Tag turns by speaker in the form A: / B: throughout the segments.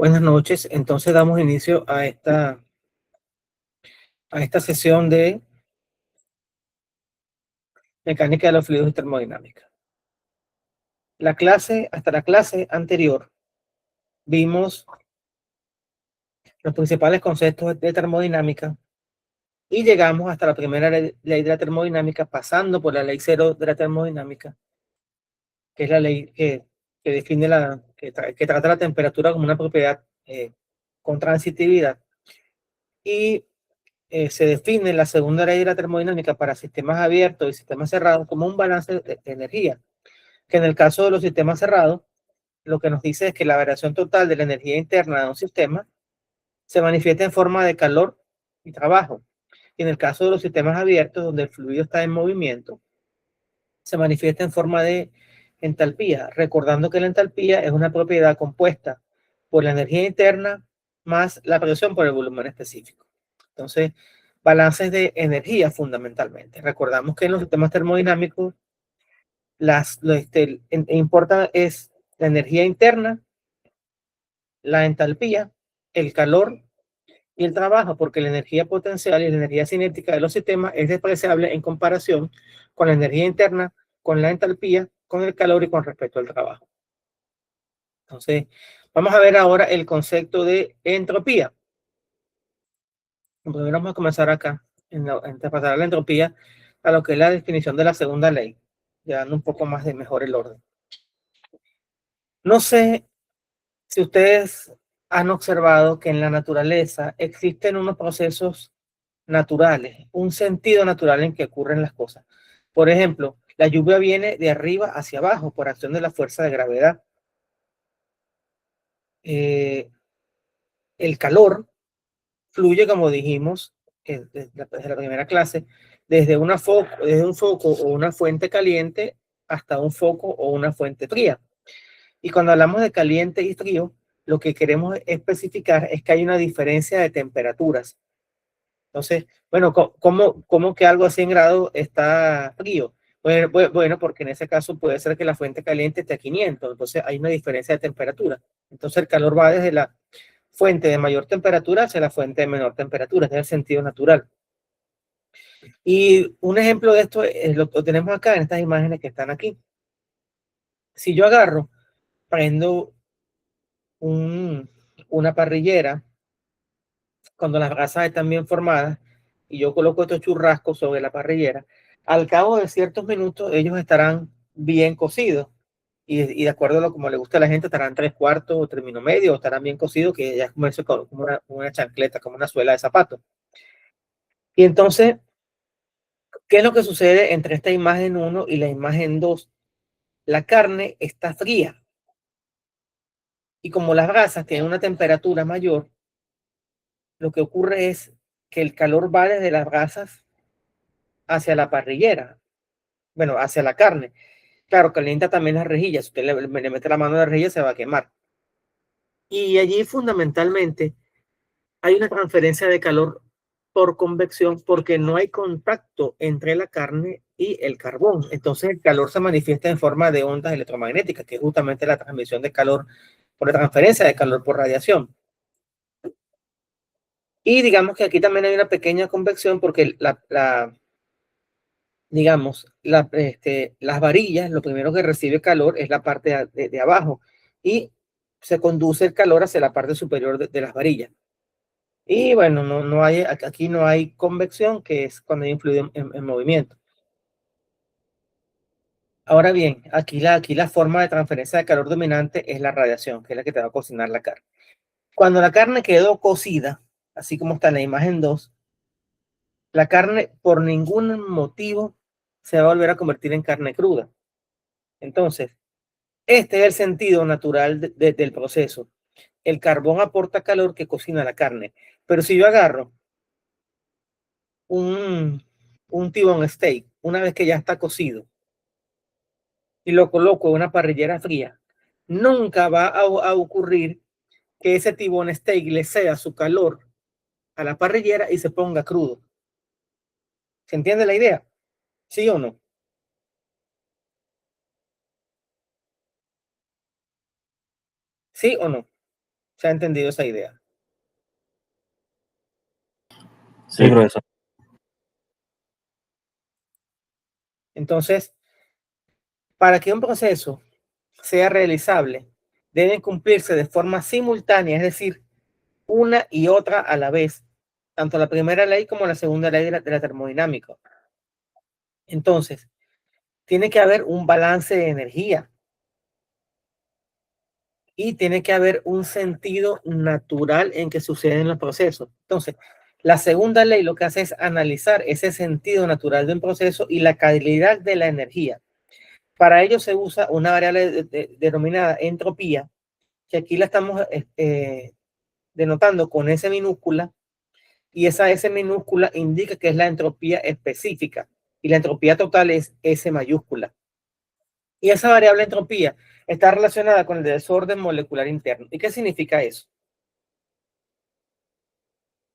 A: Buenas noches. Entonces damos inicio a esta sesión de mecánica de los fluidos y termodinámica. Hasta la clase anterior vimos los principales conceptos de termodinámica y llegamos hasta la primera ley de la termodinámica, pasando por la ley cero de la termodinámica, que es la ley que define que trata la temperatura como una propiedad con transitividad. Y se define la segunda ley de la termodinámica para sistemas abiertos y sistemas cerrados como un balance de energía, que en el caso de los sistemas cerrados, lo que nos dice es que la variación total de la energía interna de un sistema se manifiesta en forma de calor y trabajo. Y en el caso de los sistemas abiertos, donde el fluido está en movimiento, se manifiesta en forma de entalpía, recordando que la entalpía es una propiedad compuesta por la energía interna más la presión por el volumen específico. Entonces, balances de energía fundamentalmente. Recordamos que en los sistemas termodinámicos importa es la energía interna, la entalpía, el calor y el trabajo, porque la energía potencial y la energía cinética de los sistemas es despreciable en comparación con la energía interna, con la entalpía, con el calor y con respecto al trabajo. Entonces, vamos a ver ahora el concepto de entropía. Primero vamos a comenzar acá, en pasar a la entropía, a lo que es la definición de la segunda ley, ya dando un poco más de mejor el orden. No sé si ustedes han observado que en la naturaleza existen unos procesos naturales, un sentido natural en que ocurren las cosas. Por ejemplo, la lluvia viene de arriba hacia abajo por acción de la fuerza de gravedad. El calor fluye, como dijimos desde la primera clase, desde un foco o una fuente caliente hasta un foco o una fuente fría. Y cuando hablamos de caliente y frío, lo que queremos especificar es que hay una diferencia de temperaturas. Entonces, bueno, ¿cómo que algo a 100 grados está frío? Bueno, porque en ese caso puede ser que la fuente caliente esté a 500, entonces hay una diferencia de temperatura. Entonces el calor va desde la fuente de mayor temperatura hacia la fuente de menor temperatura, es el sentido natural. Y un ejemplo de esto lo tenemos acá en estas imágenes que están aquí. Si yo agarro, prendo una parrillera, cuando las brasas están bien formadas, y yo coloco estos churrascos sobre la parrillera, al cabo de ciertos minutos ellos estarán bien cocidos. Y de acuerdo a lo como le gusta a la gente, estarán 3/4 o término medio, o estarán bien cocidos, que ya es como una chancleta, como una suela de zapato. Y entonces, ¿qué es lo que sucede entre esta imagen 1 y la imagen 2? La carne está fría. Y como las brasas tienen una temperatura mayor, lo que ocurre es que el calor va desde las brasas hacia la parrillera, bueno, hacia la carne. Claro, calienta también las rejillas. Si usted le mete la mano a la rejilla, se va a quemar. Y allí fundamentalmente hay una transferencia de calor por convección porque no hay contacto entre la carne y el carbón. Entonces el calor se manifiesta en forma de ondas electromagnéticas, que es justamente la transmisión de calor por la transferencia de calor por radiación. Y digamos que aquí también hay una pequeña convección porque digamos, las varillas, lo primero que recibe calor es la parte de abajo y se conduce el calor hacia la parte superior de las varillas. Y bueno, aquí no hay convección, que es cuando hay un fluido en movimiento. Ahora bien, aquí la forma de transferencia de calor dominante es la radiación, que es la que te va a cocinar la carne. Cuando la carne quedó cocida, así como está en la imagen 2, la carne por ningún motivo se va a volver a convertir en carne cruda. Entonces, este es el sentido natural del proceso. El carbón aporta calor que cocina la carne. Pero si yo agarro un T-bone steak, una vez que ya está cocido, y lo coloco en una parrillera fría, nunca va a ocurrir que ese T-bone steak le ceda su calor a la parrillera y se ponga crudo. ¿Se entiende la idea? ¿Sí o no? ¿Sí o no? ¿Se ha entendido esa idea?
B: Sí, profesor.
A: Entonces, para que un proceso sea realizable, deben cumplirse de forma simultánea, es decir, una y otra a la vez, tanto la primera ley como la segunda ley de la termodinámica. Entonces, tiene que haber un balance de energía y tiene que haber un sentido natural en que suceden los procesos. Entonces, la segunda ley lo que hace es analizar ese sentido natural de un proceso y la calidad de la energía. Para ello se usa una variable denominada entropía, que aquí la estamos denotando con S minúscula, y esa S minúscula indica que es la entropía específica y la entropía total es S mayúscula. Y esa variable entropía está relacionada con el desorden molecular interno. ¿Y qué significa eso?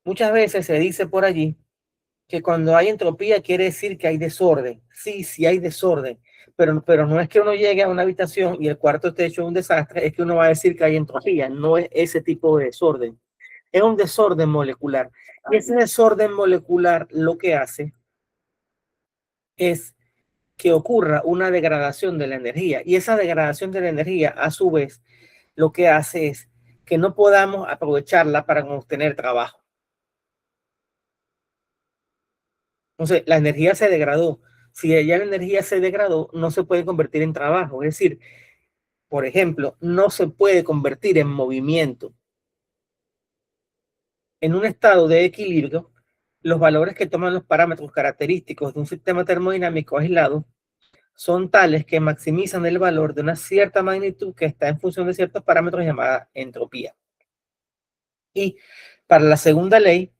A: Muchas veces se dice por allí que cuando hay entropía quiere decir que hay desorden. Sí, sí hay desorden, pero no es que uno llegue a una habitación y el cuarto esté hecho un desastre, es que uno va a decir que hay entropía. No es ese tipo de desorden. Es un desorden molecular. Y ese desorden molecular lo que hace es que ocurra una degradación de la energía. Y esa degradación de la energía, a su vez, lo que hace es que no podamos aprovecharla para obtener trabajo. Entonces, la energía se degradó. Si ya la energía se degradó, no se puede convertir en trabajo. Es decir, por ejemplo, no se puede convertir en movimiento. En un estado de equilibrio, los valores que toman los parámetros característicos de un sistema termodinámico aislado son tales que maximizan el valor de una cierta magnitud que está en función de ciertos parámetros llamada entropía. Y para la segunda ley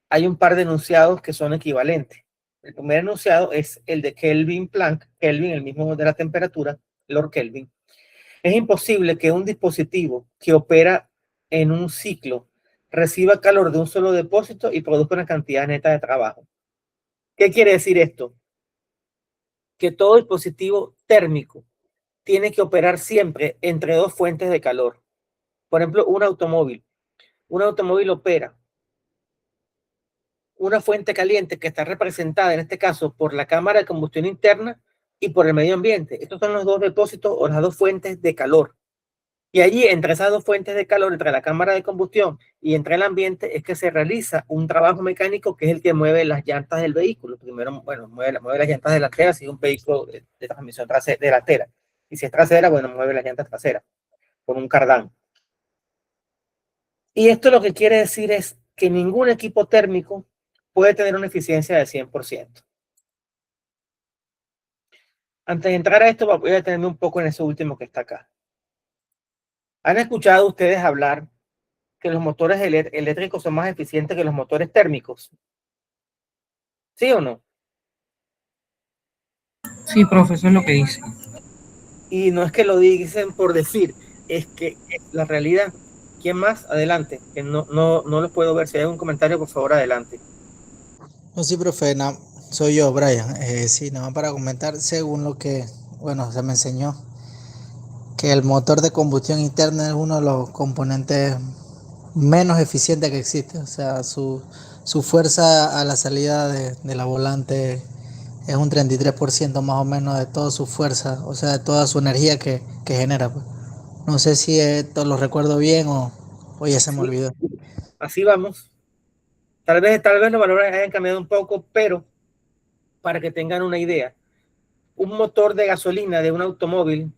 A: hay un par de enunciados que son equivalentes. El primer enunciado es el de Kelvin-Planck, Kelvin, el mismo de la temperatura, Lord Kelvin. Es imposible que un dispositivo que opera en un ciclo reciba calor de un solo depósito y produzca una cantidad neta de trabajo. ¿Qué quiere decir esto? Que todo dispositivo térmico tiene que operar siempre entre dos fuentes de calor. Por ejemplo, un automóvil. Un automóvil opera una fuente caliente que está representada en este caso por la cámara de combustión interna y por el medio ambiente. Estos son los dos depósitos o las dos fuentes de calor. Y allí, entre esas dos fuentes de calor, entre la cámara de combustión y entre el ambiente, es que se realiza un trabajo mecánico que es el que mueve las llantas del vehículo. Primero, bueno, mueve las llantas delanteras si es un vehículo de transmisión delantera. Y si es trasera, bueno, mueve las llantas traseras con un cardán. Y esto lo que quiere decir es que ningún equipo térmico puede tener una eficiencia del 100%. Antes de entrar a esto, voy a detenerme un poco en eso último que está acá. ¿Han escuchado ustedes hablar que los motores eléctricos son más eficientes que los motores térmicos? ¿Sí o no?
B: Sí, profesor, es lo que dice.
A: Y no es que lo dicen por decir, es que la realidad. ¿Quién más? Adelante, que no los puedo ver. Si hay un comentario, por favor, adelante.
C: No, sí, profe, soy yo, Brian. Sí, nada más para comentar, según lo que, bueno, se me enseñó, que el motor de combustión interna es uno de los componentes menos eficientes que existe. O sea, su fuerza a la salida de la volante es un 33% más o menos de toda su fuerza, o sea, de toda su energía que genera, pues. No sé si esto lo recuerdo bien o ya se me
A: Sí,
C: olvidó.
A: así vamos. Tal vez los valores hayan cambiado un poco, pero para que tengan una idea, un motor de gasolina de un automóvil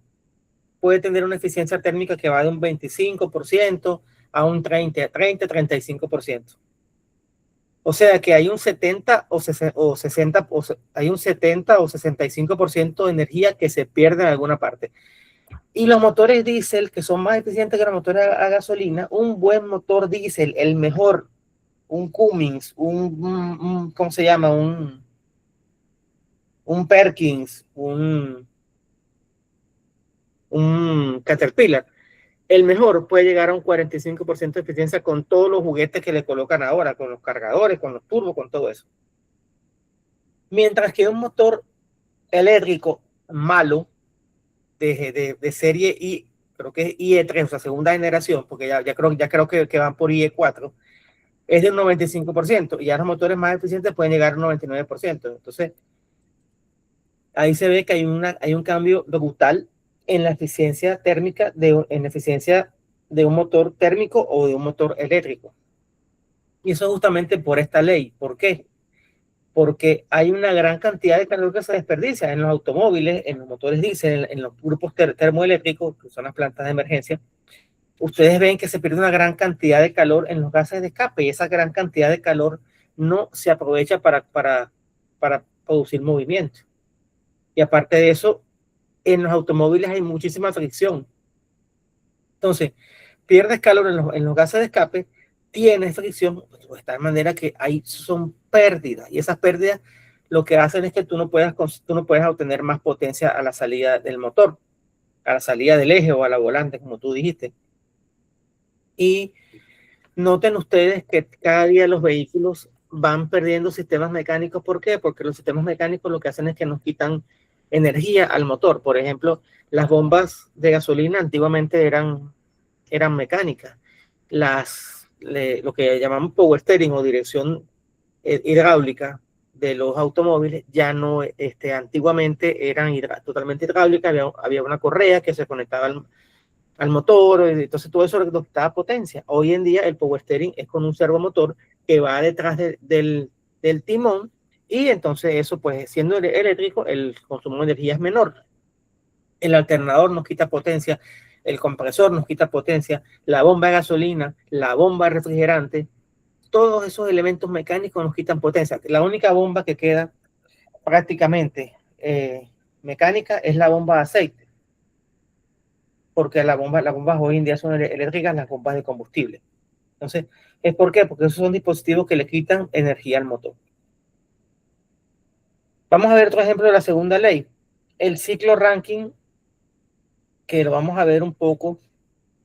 A: puede tener una eficiencia térmica que va de un 25% a un 35%. O sea que hay un 70 o 60, hay un 70 o 65% de energía que se pierde en alguna parte. Y los motores diésel, que son más eficientes que los motores a gasolina, un buen motor diésel, el mejor, un Cummins, ¿cómo se llama? Un Perkins, un Caterpillar. El mejor puede llegar a un 45% de eficiencia con todos los juguetes que le colocan ahora, con los cargadores, con los turbos, con todo eso. Mientras que un motor eléctrico malo de serie y creo que es IE3, o sea, segunda generación, porque ya creo que van por IE4, es de un 95%, y ya los motores más eficientes pueden llegar a un 99%. Entonces, ahí se ve que hay un cambio brutal en la eficiencia térmica, en la eficiencia de un motor térmico o de un motor eléctrico. Y eso justamente por esta ley. ¿Por qué? Porque hay una gran cantidad de calor que se desperdicia en los automóviles, en los motores diésel, en los grupos termoeléctricos, que son las plantas de emergencia. Ustedes ven que se pierde una gran cantidad de calor en los gases de escape, y esa gran cantidad de calor no se aprovecha para producir movimiento. Y aparte de eso, en los automóviles hay muchísima fricción. Entonces, pierdes calor en los gases de escape, tienes fricción, de tal manera que ahí son pérdidas, y esas pérdidas lo que hacen es que tú no puedas obtener más potencia a la salida del motor, a la salida del eje o a la volante, como tú dijiste. Y noten ustedes que cada día los vehículos van perdiendo sistemas mecánicos. ¿Por qué? Porque los sistemas mecánicos lo que hacen es que nos quitan energía al motor. Por ejemplo, las bombas de gasolina antiguamente eran mecánicas. Lo que llamamos power steering o dirección hidráulica de los automóviles ya no, antiguamente eran totalmente hidráulicas, había una correa que se conectaba al motor, entonces todo eso le daba potencia. Hoy en día el power steering es con un servomotor que va detrás del timón, y entonces eso, pues siendo eléctrico, el consumo de energía es menor. El alternador nos quita potencia, el compresor nos quita potencia, la bomba de gasolina, la bomba de refrigerante, todos esos elementos mecánicos nos quitan potencia. La única bomba que queda prácticamente mecánica es la bomba de aceite, porque las bombas hoy en día son eléctricas, las bombas de combustible. Entonces, ¿es por qué? Porque esos son dispositivos que le quitan energía al motor. Vamos a ver otro ejemplo de la segunda ley, el ciclo Rankine, que lo vamos a ver un poco,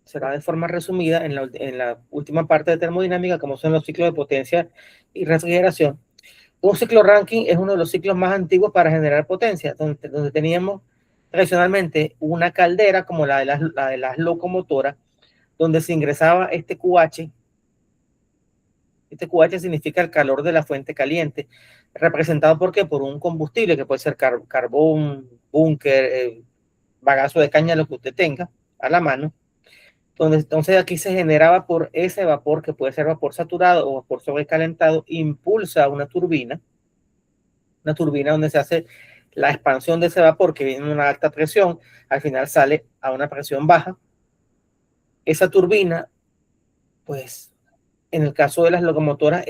A: será de forma resumida en la última parte de termodinámica, como son los ciclos de potencia y refrigeración. Un ciclo Rankine es uno de los ciclos más antiguos para generar potencia, donde teníamos tradicionalmente una caldera como la de las locomotoras, donde se ingresaba este QH. Este QH significa el calor de la fuente caliente, representado ¿por qué? Por un combustible que puede ser carbón, búnker, bagazo de caña, lo que usted tenga a la mano. Entonces aquí se generaba por ese vapor, que puede ser vapor saturado o vapor sobrecalentado, impulsa una turbina donde se hace la expansión de ese vapor que viene en una alta presión, al final sale a una presión baja. Esa turbina, pues en el caso de las locomotoras,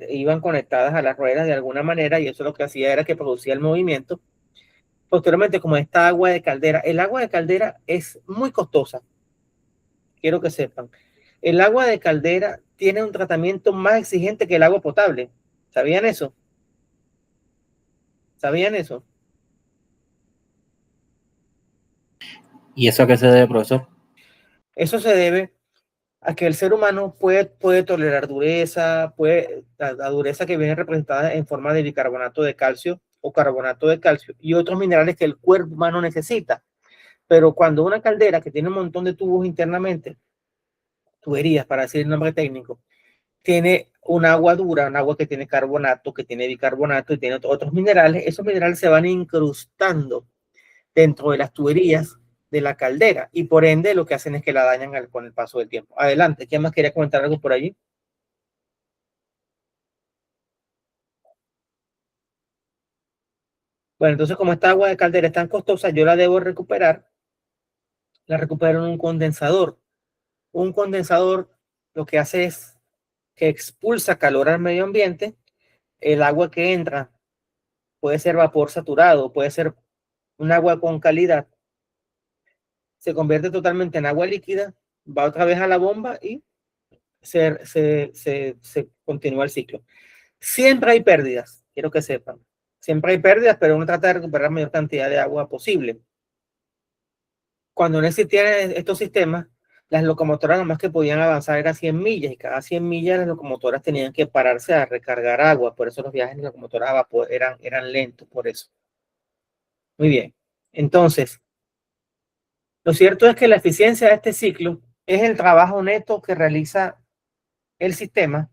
A: iban conectadas a las ruedas de alguna manera, y eso lo que hacía era que producía el movimiento. Posteriormente, como esta agua de caldera, el agua de caldera es muy costosa, quiero que sepan. El agua de caldera tiene un tratamiento más exigente que el agua potable. ¿Sabían eso? ¿Sabían eso?
B: ¿Y eso a qué se debe, profesor?
A: Eso se debe a que el ser humano puede tolerar dureza, la dureza que viene representada en forma de bicarbonato de calcio o carbonato de calcio y otros minerales que el cuerpo humano necesita. Pero cuando una caldera que tiene un montón de tubos internamente, tuberías para decir el nombre técnico, tiene un agua dura, un agua que tiene carbonato, que tiene bicarbonato y tiene otros minerales, esos minerales se van incrustando dentro de las tuberías de la caldera, y por ende lo que hacen es que la dañan con el paso del tiempo. Adelante, ¿quién más quería comentar algo por allí? Bueno, entonces como esta agua de caldera es tan costosa, yo la debo recuperar. La recupero en un condensador. Un condensador lo que hace es que expulsa calor al medio ambiente. El agua que entra puede ser vapor saturado, puede ser un agua con calidad, se convierte totalmente en agua líquida, va otra vez a la bomba y se continúa el ciclo. Siempre hay pérdidas, quiero que sepan. Siempre hay pérdidas, pero uno trata de recuperar la mayor cantidad de agua posible. Cuando no existían estos sistemas, las locomotoras nomás que podían avanzar era 100 millas, y cada 100 millas las locomotoras tenían que pararse a recargar agua. Por eso los viajes en locomotoras a vapor eran lentos, por eso. Muy bien. Entonces, Lo cierto es que la eficiencia de este ciclo es el trabajo neto que realiza el sistema,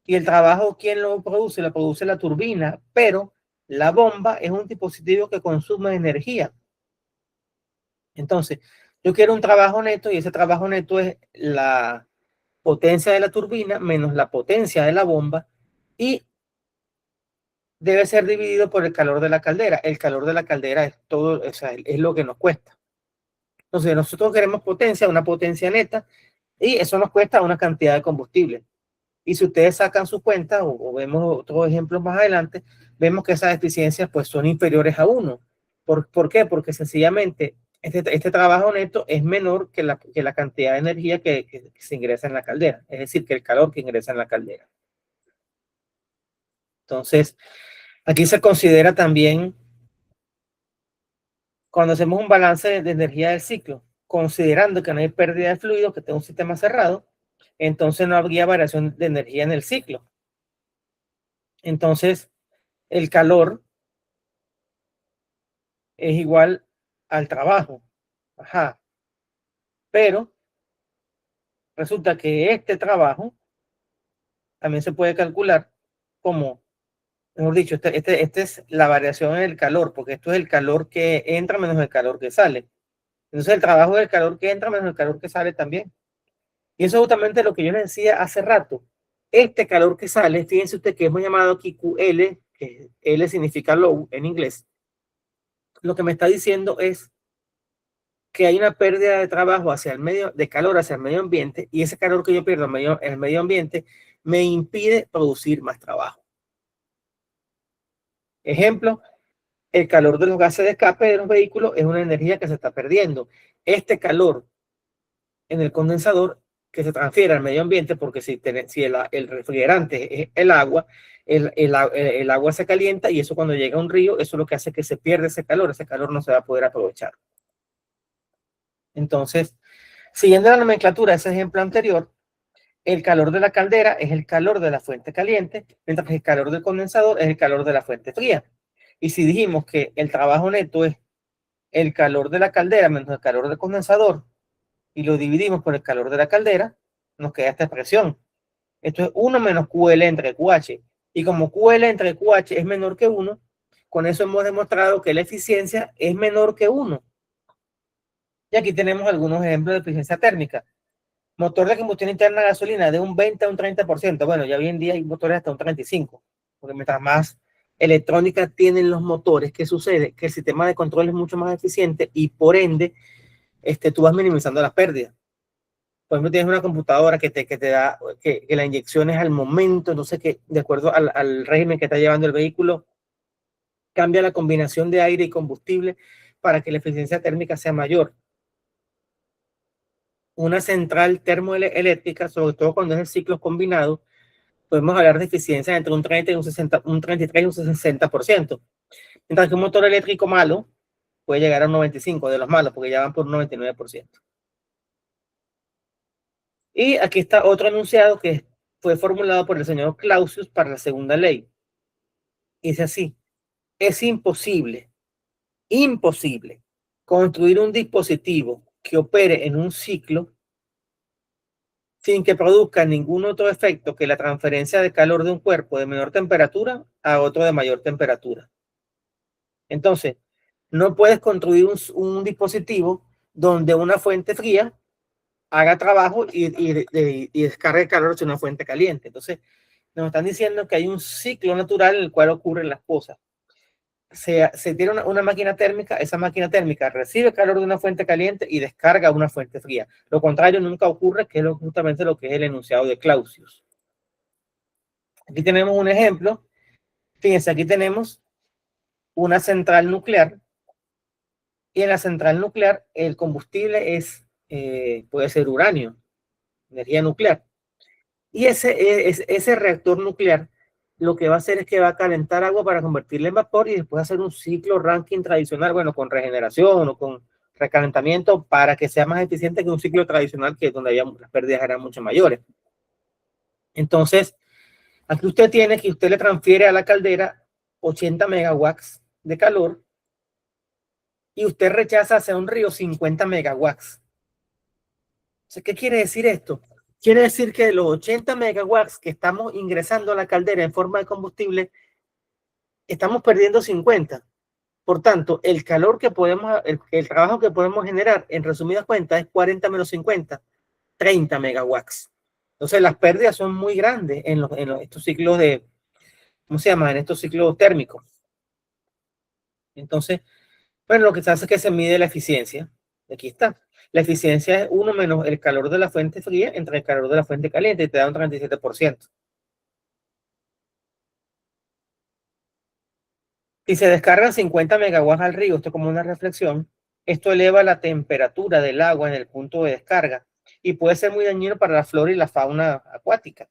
A: y el trabajo, ¿quién lo produce? Lo produce la turbina, pero la bomba es un dispositivo que consume energía. Entonces, yo quiero un trabajo neto y ese trabajo neto es la potencia de la turbina menos la potencia de la bomba y debe ser dividido por el calor de la caldera. El calor de la caldera es todo, o sea, es lo que nos cuesta. Entonces, nosotros queremos potencia, una potencia neta, y eso nos cuesta una cantidad de combustible. Y si ustedes sacan su cuenta o vemos otros ejemplos más adelante, vemos que esas eficiencias pues son inferiores a 1. ¿Por qué? Porque sencillamente este trabajo neto es menor que la cantidad de energía que se ingresa en la caldera, es decir, que el calor que ingresa en la caldera. Entonces, aquí se considera también, cuando hacemos un balance de energía del ciclo, considerando que no hay pérdida de fluido, que tenga un sistema cerrado, entonces no habría variación de energía en el ciclo. Entonces, el calor es igual al trabajo. Ajá. Pero resulta que este trabajo también se puede calcular como, mejor dicho, este es la variación en el calor, porque esto es el calor que entra menos el calor que sale. Entonces el trabajo del calor que entra menos el calor que sale también. Y eso es justamente lo que yo les decía hace rato. Este calor que sale, fíjense usted que hemos llamado aquí QL, que L significa low en inglés. Lo que me está diciendo es que hay una pérdida de trabajo hacia el medio, de calor hacia el medio ambiente, y ese calor que yo pierdo en el medio ambiente me impide producir más trabajo. Ejemplo, el calor de los gases de escape de los vehículos es una energía que se está perdiendo. Este calor en el condensador que se transfiere al medio ambiente, porque si el refrigerante es el agua, el agua se calienta y eso cuando llega a un río, eso es lo que hace que se pierda ese calor no se va a poder aprovechar. Entonces, siguiendo la nomenclatura de ese ejemplo anterior, el calor de la caldera es el calor de la fuente caliente, mientras que el calor del condensador es el calor de la fuente fría. Y si dijimos que el trabajo neto es el calor de la caldera menos el calor del condensador, y lo dividimos por el calor de la caldera, nos queda esta expresión. Esto es 1 menos QL entre QH. Y como QL entre QH es menor que 1, con eso hemos demostrado que la eficiencia es menor que 1. Y aquí tenemos algunos ejemplos de eficiencia térmica. Motor de combustión interna de gasolina de un 20 a un 30%. Bueno, ya hoy en día hay motores hasta un 35%. Porque mientras más electrónica tienen los motores, ¿qué sucede? Que el sistema de control es mucho más eficiente y por ende tú vas minimizando las pérdidas. Por ejemplo, tienes una computadora que te da, que la inyección es al momento, entonces que de acuerdo al régimen que está llevando el vehículo, cambia la combinación de aire y combustible para que la eficiencia térmica sea mayor. Una central termoeléctrica, sobre todo cuando es el ciclo combinado, podemos hablar de eficiencia entre un 30 y un 60, un 33 y un 60%. Mientras que un motor eléctrico malo puede llegar a un 95% de los malos, porque ya van por un 99%. Y aquí está otro enunciado que fue formulado por el señor Clausius para la segunda ley. Dice así: es imposible construir un dispositivo que opere en un ciclo sin que produzca ningún otro efecto que la transferencia de calor de un cuerpo de menor temperatura a otro de mayor temperatura. Entonces, no puedes construir un dispositivo donde una fuente fría haga trabajo y descargue calor hacia una fuente caliente. Entonces, nos están diciendo que hay un ciclo natural en el cual ocurren las cosas. Se tiene una máquina térmica, esa máquina térmica recibe calor de una fuente caliente y descarga una fuente fría. Lo contrario nunca ocurre, que es justamente lo que es el enunciado de Clausius. Aquí tenemos un ejemplo. Fíjense, aquí tenemos una central nuclear y en la central nuclear el combustible puede ser uranio, energía nuclear. Y ese reactor nuclear lo que va a hacer es que va a calentar agua para convertirla en vapor y después hacer un ciclo Rankine tradicional, bueno, con regeneración o con recalentamiento para que sea más eficiente que un ciclo tradicional que donde las pérdidas eran mucho mayores. Entonces, aquí usted tiene que usted le transfiere a la caldera 80 megawatts de calor y usted rechaza hacia un río 50 megawatts. Entonces, ¿qué quiere decir esto? Quiere decir que de los 80 megawatts que estamos ingresando a la caldera en forma de combustible, estamos perdiendo 50. Por tanto, el calor que podemos, el trabajo que podemos generar, en resumidas cuentas, es 40 menos 50, 30 megawatts. Entonces, las pérdidas son muy grandes en estos ciclos de, ¿cómo se llama? En estos ciclos térmicos. Entonces, bueno, lo que se hace es que se mide la eficiencia. Aquí está. La eficiencia es 1 menos el calor de la fuente fría entre el calor de la fuente caliente y te da un 37%. Si se descargan 50 megawatts al río, esto como una reflexión, esto eleva la temperatura del agua en el punto de descarga y puede ser muy dañino para la flora y la fauna acuática.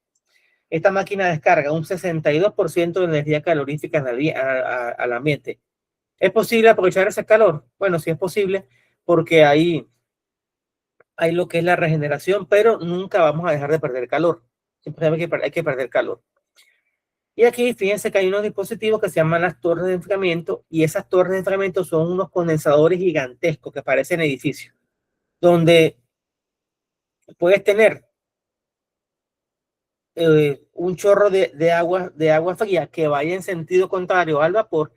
A: Esta máquina descarga un 62% de energía calorífica al ambiente. ¿Es posible aprovechar ese calor? Bueno, sí es posible porque hay lo que es la regeneración, pero nunca vamos a dejar de perder calor. Siempre hay que perder calor. Y aquí fíjense que hay unos dispositivos que se llaman las torres de enfriamiento, y esas torres de enfriamiento son unos condensadores gigantescos que parecen edificios, donde puedes tener un chorro de agua fría que vaya en sentido contrario al vapor,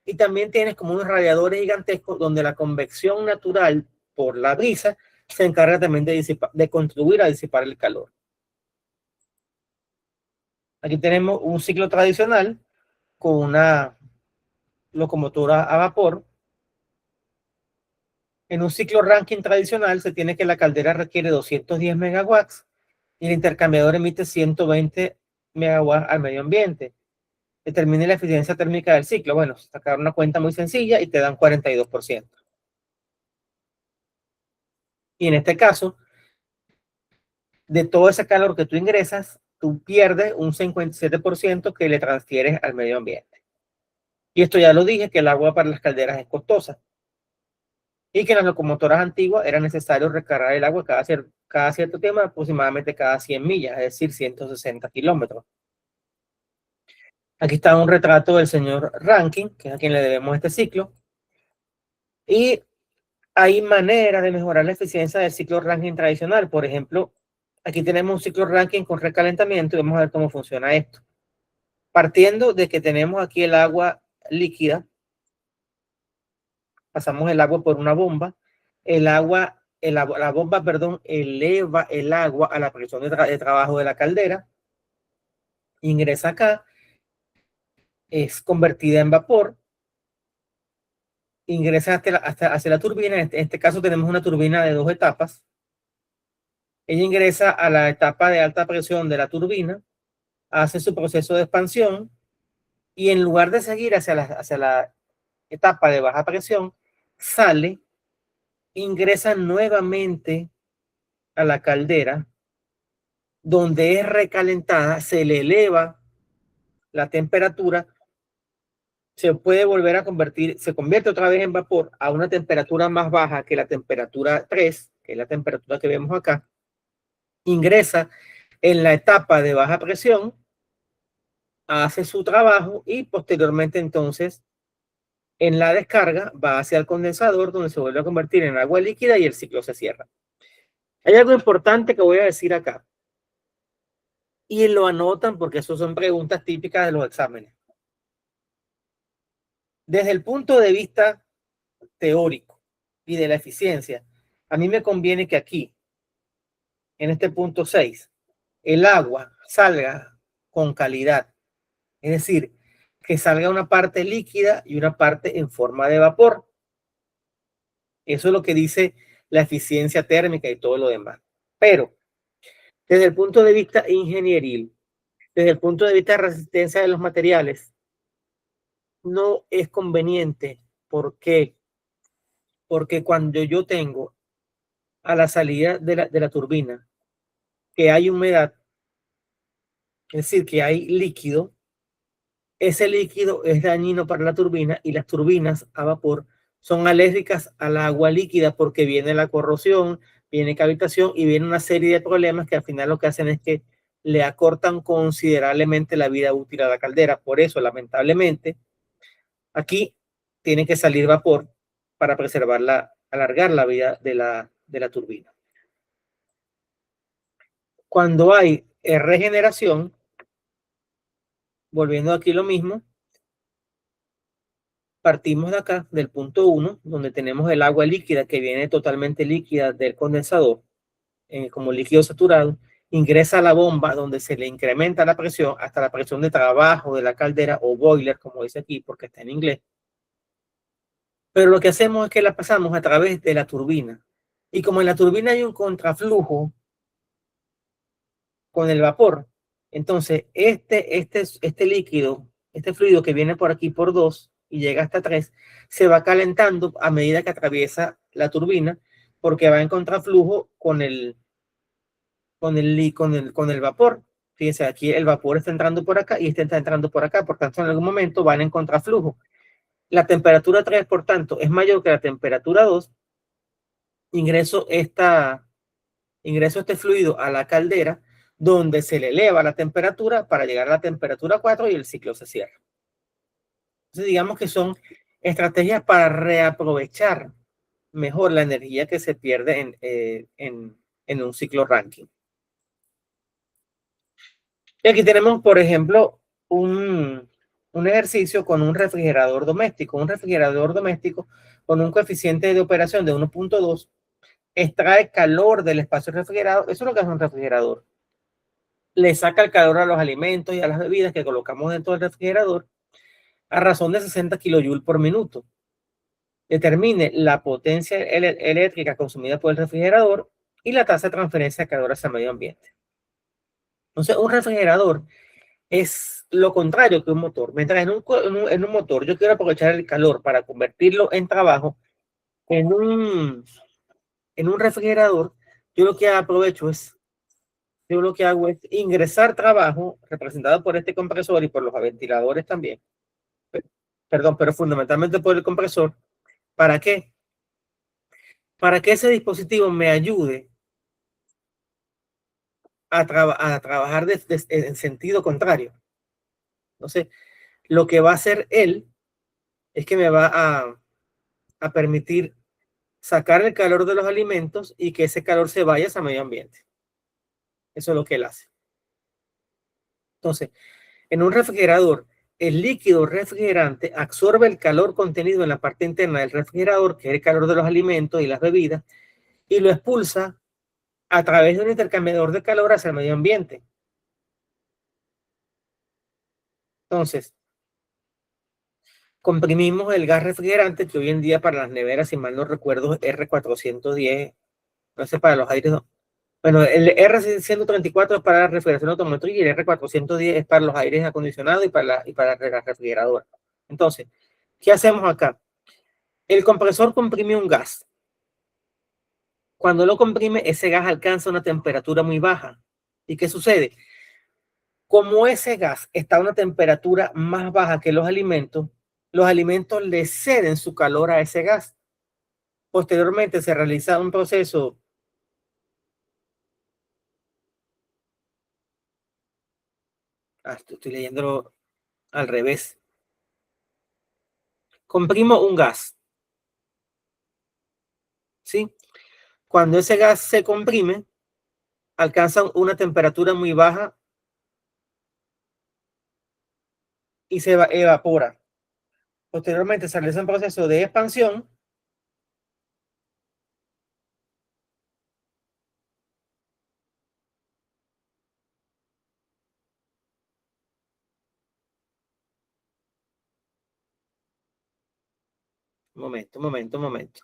A: y también tienes como unos radiadores gigantescos donde la convección natural por la brisa se encarga también de contribuir a disipar el calor. Aquí tenemos un ciclo tradicional con una locomotora a vapor. En un ciclo Rankine tradicional se tiene que la caldera requiere 210 megawatts y el intercambiador emite 120 megawatts al medio ambiente. Determine la eficiencia térmica del ciclo. Bueno, sacar una cuenta muy sencilla y te dan 42%. Y en este caso, de todo ese calor que tú ingresas, tú pierdes un 57% que le transfieres al medio ambiente. Y esto ya lo dije, que el agua para las calderas es costosa. Y que en las locomotoras antiguas era necesario recargar el agua cada cierto tiempo, aproximadamente cada 100 millas, es decir, 160 kilómetros. Aquí está un retrato del señor Rankine, que es a quien le debemos este ciclo. Y hay maneras de mejorar la eficiencia del ciclo Rankine tradicional. Por ejemplo, aquí tenemos un ciclo Rankine con recalentamiento y vamos a ver cómo funciona esto. Partiendo de que tenemos aquí el agua líquida, pasamos el agua por una bomba, la bomba, eleva el agua a la presión de trabajo de la caldera, ingresa acá, es convertida en vapor, ingresa hacia la turbina. En este caso tenemos una turbina de 2 etapas. Ella ingresa a la etapa de alta presión de la turbina, hace su proceso de expansión y en lugar de seguir hacia la etapa de baja presión, sale, ingresa nuevamente a la caldera, donde es recalentada, se le eleva la temperatura, se puede volver a convertir, se convierte otra vez en vapor a una temperatura más baja que la temperatura 3, que es la temperatura que vemos acá, ingresa en la etapa de baja presión, hace su trabajo y posteriormente entonces en la descarga va hacia el condensador donde se vuelve a convertir en agua líquida y el ciclo se cierra. Hay algo importante que voy a decir acá y lo anotan porque eso son preguntas típicas de los exámenes. Desde el punto de vista teórico y de la eficiencia, a mí me conviene que aquí, en este punto 6, el agua salga con calidad. Es decir, que salga una parte líquida y una parte en forma de vapor. Eso es lo que dice la eficiencia térmica y todo lo demás. Pero, desde el punto de vista ingenieril, desde el punto de vista de resistencia de los materiales, no es conveniente. ¿Por qué? Porque cuando yo tengo a la salida de la turbina que hay humedad, es decir, que hay líquido, ese líquido es dañino para la turbina y las turbinas a vapor son alérgicas al agua líquida porque viene la corrosión, viene cavitación y viene una serie de problemas que al final lo que hacen es que le acortan considerablemente la vida útil a la caldera. Por eso, lamentablemente, aquí tiene que salir vapor para alargar la vida de la turbina. Cuando hay regeneración, volviendo aquí lo mismo, partimos de acá, del punto 1, donde tenemos el agua líquida que viene totalmente líquida del condensador, como líquido saturado, ingresa a la bomba donde se le incrementa la presión hasta la presión de trabajo de la caldera o boiler, como dice aquí, porque está en inglés. Pero lo que hacemos es que la pasamos a través de la turbina. Y como en la turbina hay un contraflujo con el vapor, entonces este líquido, este fluido que viene por aquí por 2 y llega hasta 3, se va calentando a medida que atraviesa la turbina, porque va en contraflujo con el vapor. Fíjense, aquí el vapor está entrando por acá y este está entrando por acá, por tanto en algún momento van en contraflujo. La temperatura 3, por tanto, es mayor que la temperatura 2. Ingreso este fluido a la caldera, donde se le eleva la temperatura para llegar a la temperatura 4 y el ciclo se cierra. Entonces, digamos que son estrategias para reaprovechar mejor la energía que se pierde en un ciclo Rankine. Y aquí tenemos, por ejemplo, un ejercicio con un refrigerador doméstico. Un refrigerador doméstico con un coeficiente de operación de 1.2 extrae calor del espacio refrigerado. Eso es lo que hace un refrigerador. Le saca el calor a los alimentos y a las bebidas que colocamos dentro del refrigerador a razón de 60 kilojoules por minuto. Determine la potencia eléctrica consumida por el refrigerador y la tasa de transferencia de calor hacia el medio ambiente. Entonces, un refrigerador es lo contrario que un motor. Mientras en un motor yo quiero aprovechar el calor para convertirlo en trabajo, en un refrigerador, yo lo que hago es ingresar trabajo representado por este compresor y por los ventiladores también. Perdón, pero fundamentalmente por el compresor. ¿Para qué? Para que ese dispositivo me ayude a trabajar en sentido contrario. Entonces, lo que va a hacer él es que me va a permitir sacar el calor de los alimentos y que ese calor se vaya al medio ambiente. Eso es lo que él hace. Entonces, en un refrigerador, el líquido refrigerante absorbe el calor contenido en la parte interna del refrigerador, que es el calor de los alimentos y las bebidas, y lo expulsa a través de un intercambiador de calor hacia el medio ambiente. Entonces, comprimimos el gas refrigerante, que hoy en día para las neveras, si mal no recuerdo, es R410, no sé, para los aires. Bueno, el R134 es para la refrigeración automotriz y el R410 es para los aires acondicionados y para la refrigeradora. Entonces, ¿qué hacemos acá? El compresor comprime un gas. Cuando lo comprime, ese gas alcanza una temperatura muy baja. ¿Y qué sucede? Como ese gas está a una temperatura más baja que los alimentos le ceden su calor a ese gas. Posteriormente se realiza un proceso estoy leyéndolo al revés. Comprimo un gas, ¿sí? Cuando ese gas se comprime, alcanza una temperatura muy baja y se evapora. Posteriormente se realiza un proceso de expansión un momento.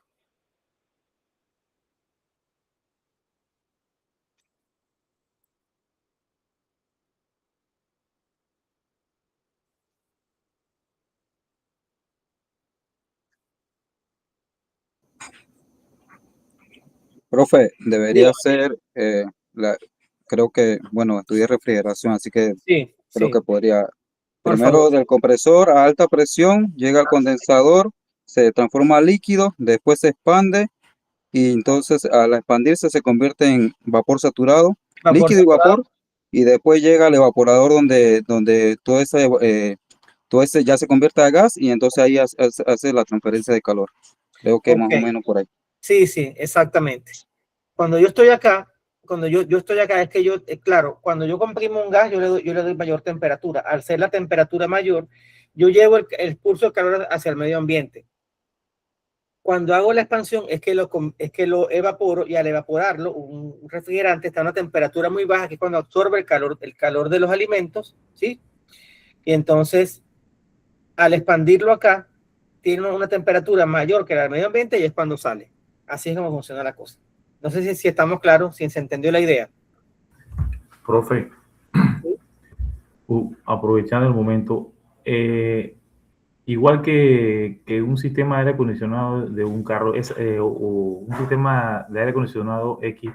D: Profe, debería ser, creo que, bueno, estudié refrigeración, así que
A: Sí,
D: creo
A: sí,
D: que podría,
A: por
D: primero
A: favor.
D: del compresor a alta presión, llega al condensador, se transforma a líquido, después se expande y entonces al expandirse se convierte en vapor saturado,
A: Vapor
D: líquido y
A: saturado.
D: vapor, y después llega al evaporador donde todo ese ya se convierte a gas y entonces ahí hace la transferencia de calor. Creo que más
A: Ok.
D: o menos por ahí.
A: Sí, sí, exactamente. Cuando yo estoy acá, yo estoy acá, es que yo, claro, cuando yo comprimo un gas, yo le doy mayor temperatura. Al ser la temperatura mayor, yo llevo el pulso de calor hacia el medio ambiente. Cuando hago la expansión, es que lo evaporo, y al evaporarlo, un refrigerante está a una temperatura muy baja, que es cuando absorbe el calor de los alimentos, ¿sí? Y entonces, al expandirlo acá, tiene una temperatura mayor que la del medio ambiente y es cuando sale. Así es como funciona la cosa. No sé si estamos claros, si se entendió la idea.
E: Profe, aprovechando el momento, igual que un sistema de aire acondicionado de un carro o un sistema de aire acondicionado X,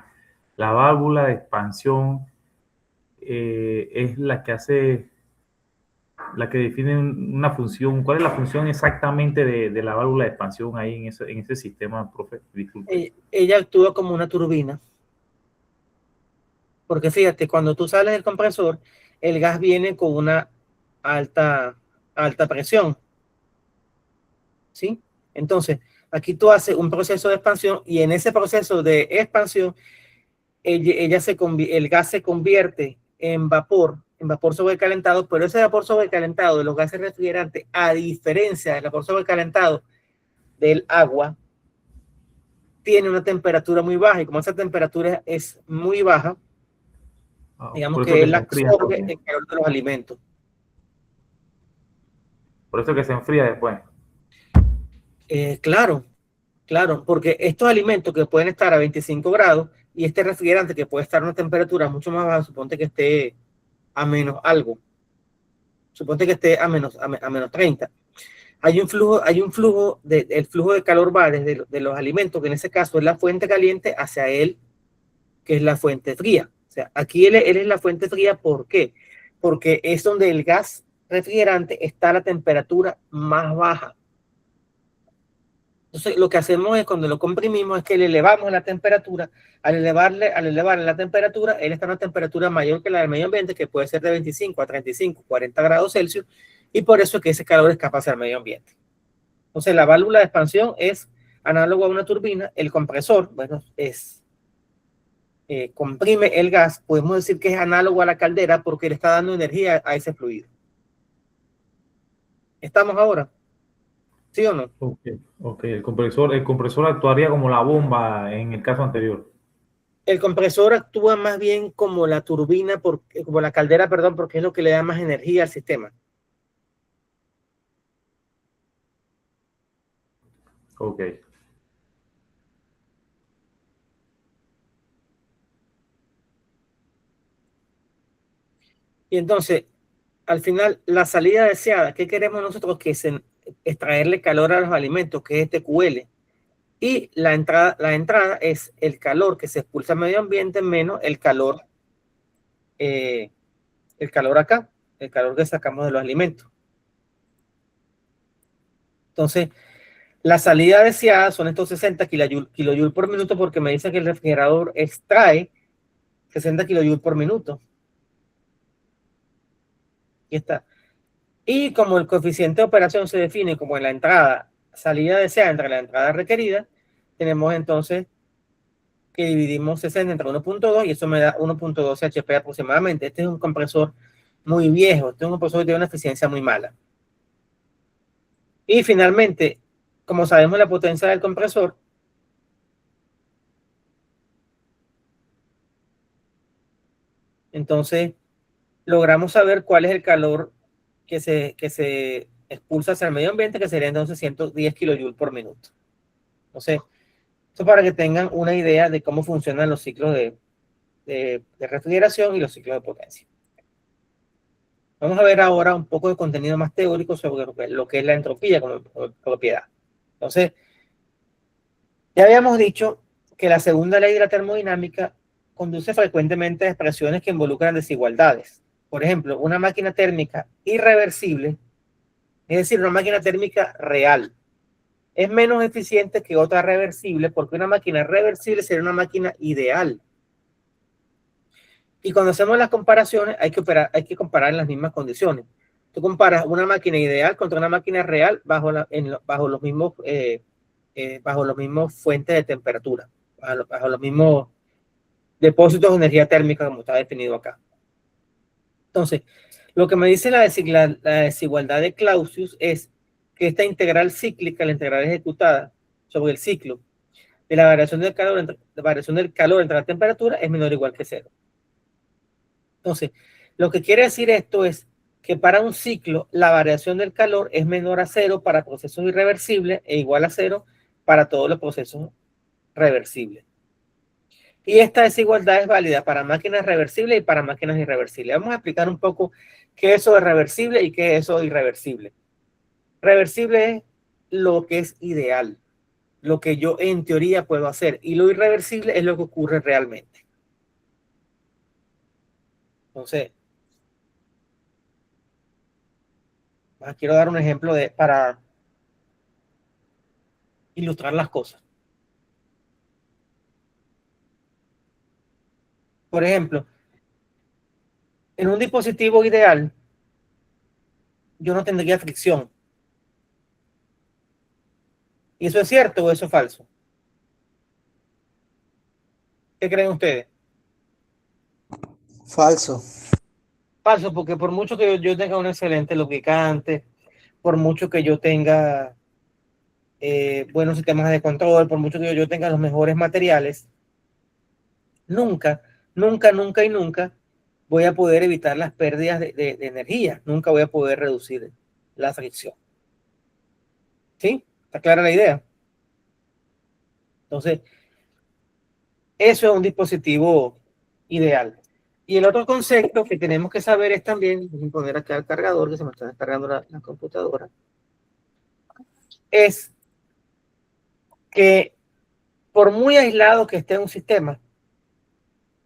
E: la válvula de expansión es la que define una función. ¿Cuál es la función exactamente de la válvula de expansión ahí en ese sistema, profe? Disculpe.
A: Ella actúa como una turbina, porque fíjate, cuando tú sales del compresor, el gas viene con una alta presión, ¿sí? Entonces, aquí tú haces un proceso de expansión, y en ese proceso de expansión, el gas se convierte en vapor sobrecalentado, pero ese vapor sobrecalentado de los gases refrigerantes, a diferencia del vapor sobrecalentado del agua, tiene una temperatura muy baja, y como esa temperatura es muy baja, digamos
E: Por eso
A: que
E: que
A: él
E: se enfría
A: absorbe
E: después.
A: el calor de los alimentos.
E: Por eso que se enfría después.
A: Claro, porque estos alimentos que pueden estar a 25 grados, y este refrigerante que puede estar a una temperatura mucho más baja, suponte que esté a menos algo, suponte que esté a menos 30. Hay un flujo, el flujo de calor va desde de los alimentos, que en ese caso es la fuente caliente, hacia él, que es la fuente fría. O sea, aquí él es la fuente fría. ¿Por qué? Porque es donde el gas refrigerante está a la temperatura más baja. Entonces, lo que hacemos es, cuando lo comprimimos, es que le elevamos la temperatura. Al elevarle la temperatura, él está a una temperatura mayor que la del medio ambiente, que puede ser de 25 a 35, 40 grados Celsius, y por eso es que ese calor escapa hacia el medio ambiente. Entonces, la válvula de expansión es análogo a una turbina. El compresor, bueno, comprime el gas. Podemos decir que es análogo a la caldera, porque le está dando energía a ese fluido. ¿Estamos ahora? ¿Sí o no?
E: Ok. El compresor actuaría como la bomba en el caso anterior.
A: El compresor actúa más bien como la turbina, como la caldera, perdón, porque es lo que le da más energía al sistema.
E: Ok.
A: Y entonces, al final, la salida deseada, ¿qué queremos nosotros? Que es extraerle calor a los alimentos, que es este QL. Y la entrada es el calor que se expulsa al medio ambiente menos el calor acá, el calor que sacamos de los alimentos. Entonces, la salida deseada son estos 60 kilojoules por minuto, porque me dice que el refrigerador extrae 60 kilojoules por minuto. Aquí está. Y como el coeficiente de operación se define como en la entrada, salida deseada entre la entrada requerida, tenemos entonces que dividimos 60 entre 1.2, y eso me da 1.12 HP aproximadamente. Este es un compresor muy viejo, este es un compresor que tiene una eficiencia muy mala. Y finalmente, como sabemos la potencia del compresor, entonces logramos saber cuál es el calor que se expulsa hacia el medio ambiente, que sería entonces 110 kilojoules por minuto. Entonces, esto para que tengan una idea de cómo funcionan los ciclos de refrigeración y los ciclos de potencia. Vamos a ver ahora un poco de contenido más teórico sobre lo que es la entropía como propiedad. Entonces, ya habíamos dicho que la segunda ley de la termodinámica conduce frecuentemente a expresiones que involucran desigualdades. Por ejemplo, una máquina térmica irreversible, es decir, una máquina térmica real, es menos eficiente que otra reversible, porque una máquina reversible sería una máquina ideal. Y cuando hacemos las comparaciones, hay que comparar en las mismas condiciones. Tú comparas una máquina ideal contra una máquina real bajo los mismos bajo los mismos fuentes de temperatura, bajo los mismos depósitos de energía térmica como está definido acá. Entonces, lo que me dice la desigualdad de Clausius es que esta integral cíclica, la integral ejecutada sobre el ciclo de la variación del calor entre la temperatura es menor o igual que cero. Entonces, lo que quiere decir esto es que para un ciclo la variación del calor es menor a cero para procesos irreversibles e igual a cero para todos los procesos reversibles. Y esta desigualdad es válida para máquinas reversibles y para máquinas irreversibles. Vamos a explicar un poco qué es eso de reversible y qué es eso de irreversible. Reversible es lo que es ideal, lo que yo en teoría puedo hacer, y lo irreversible es lo que ocurre realmente. Entonces, quiero dar un ejemplo para ilustrar las cosas. Por ejemplo, en un dispositivo ideal, yo no tendría fricción. ¿Y eso es cierto o eso es falso? ¿Qué creen ustedes?
C: Falso.
A: Falso, porque por mucho que yo tenga un excelente lubricante, por mucho que yo tenga buenos sistemas de control, por mucho que yo tenga los mejores materiales, nunca voy a poder evitar las pérdidas de energía. Nunca voy a poder reducir la fricción. ¿Sí? ¿Está clara la idea? Entonces, eso es un dispositivo ideal. Y el otro concepto que tenemos que saber es también, voy a poner acá el cargador, que se me está descargando la computadora, es que por muy aislado que esté un sistema,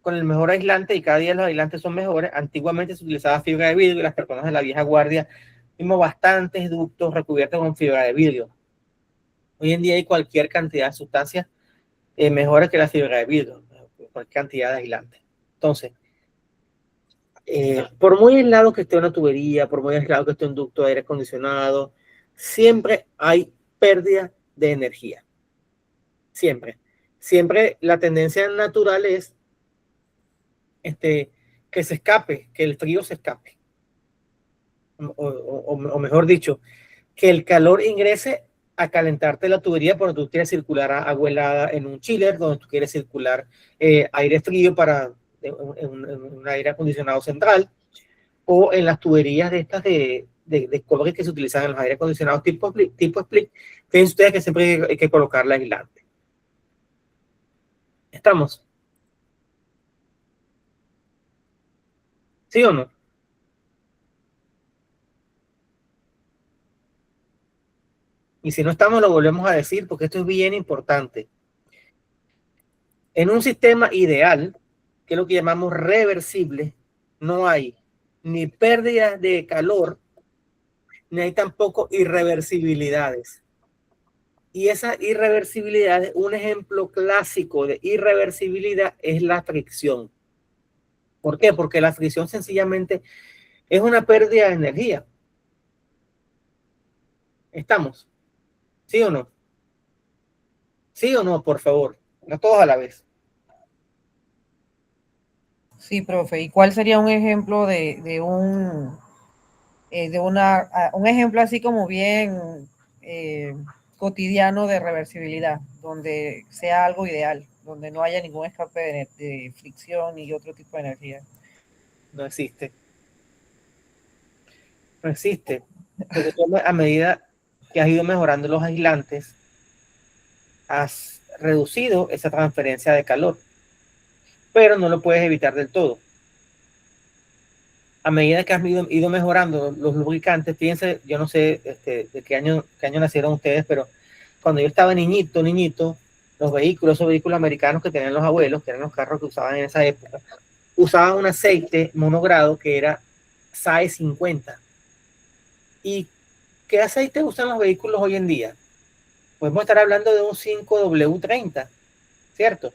A: con el mejor aislante, y cada día los aislantes son mejores, antiguamente se utilizaba fibra de vidrio y las personas de la vieja guardia vimos bastantes ductos recubiertos con fibra de vidrio. Hoy en día hay cualquier cantidad de sustancias mejores que la fibra de vidrio, cualquier cantidad de aislante. Entonces, por muy aislado que esté una tubería, por muy aislado que esté un ducto de aire acondicionado, siempre hay pérdida de energía. Siempre la tendencia natural es que se escape, que el frío se escape. O mejor dicho, que el calor ingrese a calentarte la tubería porque tú quieres circular agua helada en un chiller, donde tú quieres circular aire frío en un aire acondicionado central, o en las tuberías de estas de cobre que se utilizan en los aire acondicionados tipo split. Fíjense ustedes que siempre hay que colocarla aislante. ¿Estamos? ¿Sí o no? Y si no estamos, lo volvemos a decir porque esto es bien importante. En un sistema ideal, que es lo que llamamos reversible, no hay ni pérdida de calor, ni hay tampoco irreversibilidades. Y esa irreversibilidad, un ejemplo clásico de irreversibilidad es la fricción. ¿Por qué? Porque la fricción sencillamente es una pérdida de energía. ¿Estamos? ¿Sí o no? ¿Sí o no, por favor? No todos a la vez.
F: Sí, profe. ¿Y cuál sería un ejemplo un ejemplo así como bien cotidiano de reversibilidad, donde sea algo ideal, donde no haya ningún escape de fricción y otro tipo de energía?
A: No existe. No existe. Porque tú, a medida que has ido mejorando los aislantes, has reducido esa transferencia de calor, pero no lo puedes evitar del todo. A medida que has ido mejorando los lubricantes, fíjense, yo no sé de qué año nacieron ustedes, pero cuando yo estaba niñito, esos vehículos americanos que tenían los abuelos, que eran los carros que usaban en esa época, usaban un aceite monogrado que era SAE 50. ¿Y qué aceite usan los vehículos hoy en día? Podemos estar hablando de un 5W30, ¿cierto?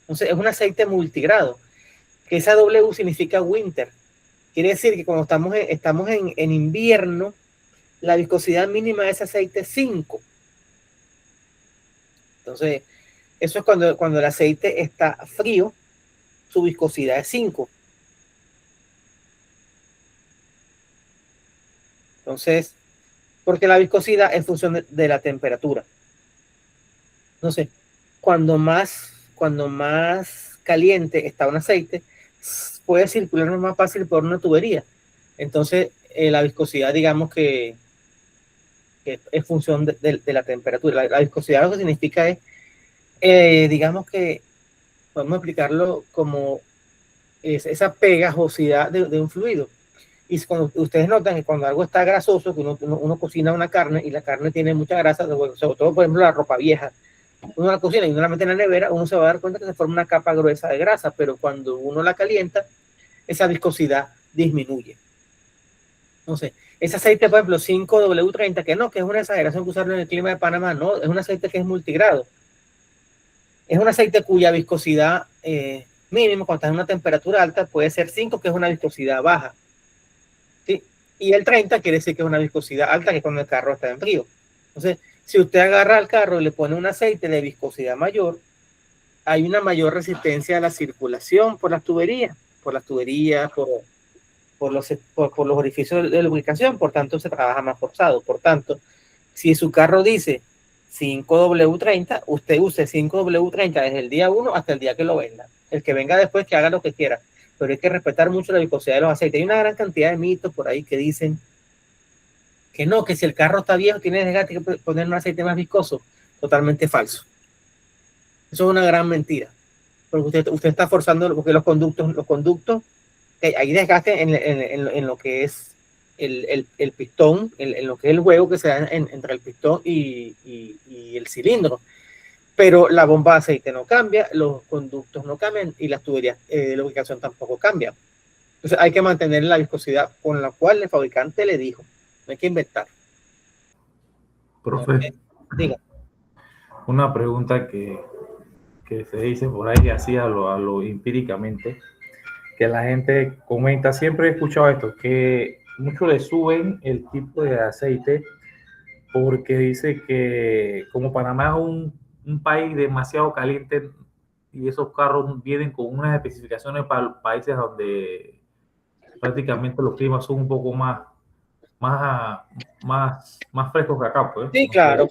A: Entonces es un aceite multigrado, que esa W significa winter. Quiere decir que cuando estamos en invierno, la viscosidad mínima de ese aceite es 5. Entonces, eso es cuando el aceite está frío, su viscosidad es 5. Entonces, porque la viscosidad es en función de la temperatura. Entonces, cuando más caliente está un aceite, puede circular más fácil por una tubería. Entonces, la viscosidad, digamos que es función de la temperatura. La viscosidad lo que significa es, digamos que, podemos explicarlo como esa pegajosidad de un fluido. Y cuando ustedes notan que cuando algo está grasoso, que uno cocina una carne y la carne tiene mucha grasa, sobre todo, por ejemplo, la ropa vieja, uno la cocina y uno la mete en la nevera, uno se va a dar cuenta que se forma una capa gruesa de grasa, pero cuando uno la calienta, esa viscosidad disminuye. Entonces, ese aceite, por ejemplo, 5W30, que es una exageración que usarlo en el clima de Panamá, no, es un aceite que es multigrado. Es un aceite cuya viscosidad mínimo, cuando está en una temperatura alta, puede ser 5, que es una viscosidad baja. ¿Sí? Y el 30 quiere decir que es una viscosidad alta, que es cuando el carro está en frío. Entonces, si usted agarra al carro y le pone un aceite de viscosidad mayor, hay una mayor resistencia a la circulación por las tuberías, por los orificios de lubricación, por tanto se trabaja más forzado. Por tanto, si su carro dice 5W30, usted use 5W30 desde el día 1 hasta el día que lo venda. El que venga después que haga lo que quiera, pero hay que respetar mucho la viscosidad de los aceites. Hay una gran cantidad de mitos por ahí que dicen que no, que si el carro está viejo tiene desgaste, que poner un aceite más viscoso. Totalmente falso. Eso es una gran mentira, porque usted está forzando, porque los conductos, hay desgaste en lo que es el pistón, en lo que es el juego que se da entre el pistón y el cilindro. Pero la bomba de aceite no cambia, los conductos no cambian y las tuberías de lubricación tampoco cambian. Entonces hay que mantener la viscosidad con la cual el fabricante le dijo. No hay que inventar.
E: Profe,
A: diga.
E: Una pregunta que se dice por ahí así a lo empíricamente, que la gente comenta, siempre he escuchado esto, que muchos le suben el tipo de aceite porque dice que como Panamá es un país demasiado caliente y esos carros vienen con unas especificaciones para países donde prácticamente los climas son un poco más frescos que acá, pues.
A: Sí, claro.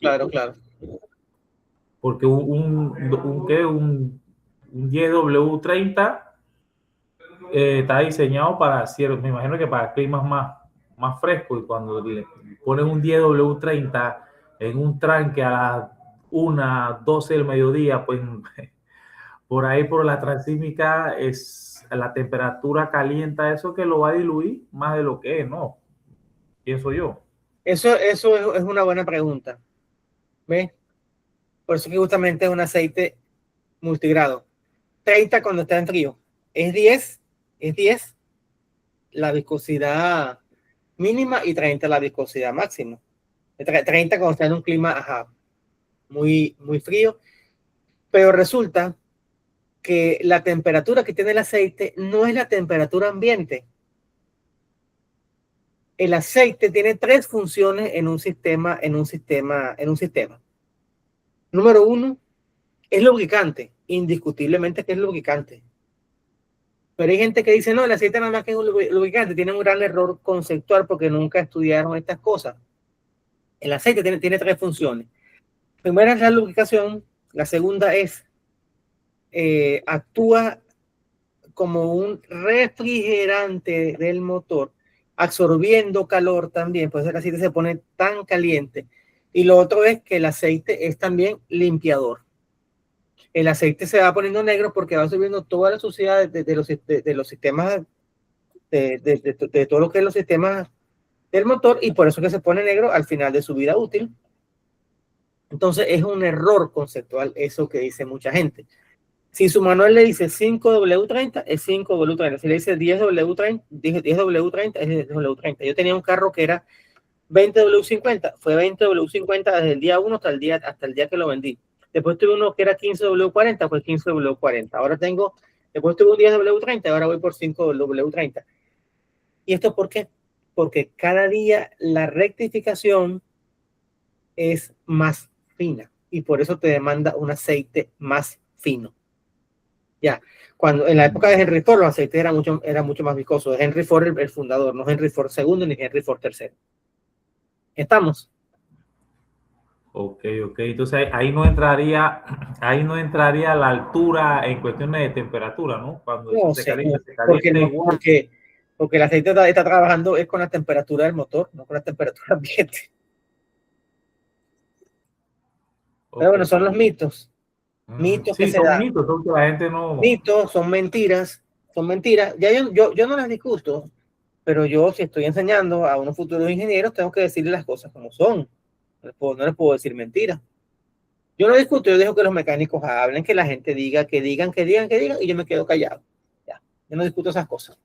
E: Porque un 10W30 está diseñado para ciertos, me imagino que para climas más frescos, y cuando le ponen un 10W30 en un tranque a las 1:12 del mediodía, pues por ahí por la transísmica es la temperatura calienta, eso que lo va a diluir más de lo que es, ¿no? Pienso yo.
A: Eso es una buena pregunta. ¿Ves? Por eso que justamente es un aceite multigrado. 30 cuando está en frío. Es 10 la viscosidad mínima y 30 la viscosidad máxima. 30 cuando está en un clima muy frío. Pero resulta que la temperatura que tiene el aceite no es la temperatura ambiente. El aceite tiene 3 funciones en un sistema. Número 1, es lubricante, indiscutiblemente que es lubricante. Pero hay gente que dice, no, el aceite nada más que es un lubricante. Tiene un gran error conceptual porque nunca estudiaron estas cosas. El aceite tiene 3 funciones. Primera es la lubricación, la segunda es actúa como un refrigerante del motor, absorbiendo calor también, por eso el aceite se pone tan caliente. Y lo otro es que el aceite es también limpiador. El aceite se va poniendo negro porque va absorbiendo toda la suciedad de los sistemas, de todo lo que es los sistemas del motor, y por eso que se pone negro al final de su vida útil. Entonces es un error conceptual eso que dice mucha gente. Si su manual le dice 5W30, es 5W30. Si le dice 10W30, 10W30 es 10W30. Yo tenía un carro que era 20W50, fue 20W50 desde el día 1 hasta el día que lo vendí. Después tuve uno que era 15W40, fue 15W40. Después tuve un 10W30, ahora voy por 5W30. ¿Y esto por qué? Porque cada día la rectificación es más fina. y por eso te demanda un aceite más fino. Ya, cuando en la época de Henry Ford los aceites eran mucho más viscosos. Henry Ford el fundador, no Henry Ford II ni Henry Ford III. ¿Estamos?
E: Ok. Entonces ahí no entraría la altura en cuestiones de temperatura, ¿no? Cuando eso
A: No
E: se
A: sé,
E: calienta igual.
A: porque el aceite está trabajando es con la temperatura del motor, no con la temperatura ambiente. Pero bueno, son los mitos. Mitos que
E: Sí,
A: se
E: son
A: dan.
E: mitos, son que la gente no.
A: Mitos, son mentiras. Ya yo no las discuto, pero yo si estoy enseñando a unos futuros ingenieros, tengo que decirles las cosas como son. No les puedo decir mentiras. Yo no discuto, yo dejo que los mecánicos hablen, que la gente diga, que digan, y yo me quedo callado. Ya, yo no discuto esas cosas.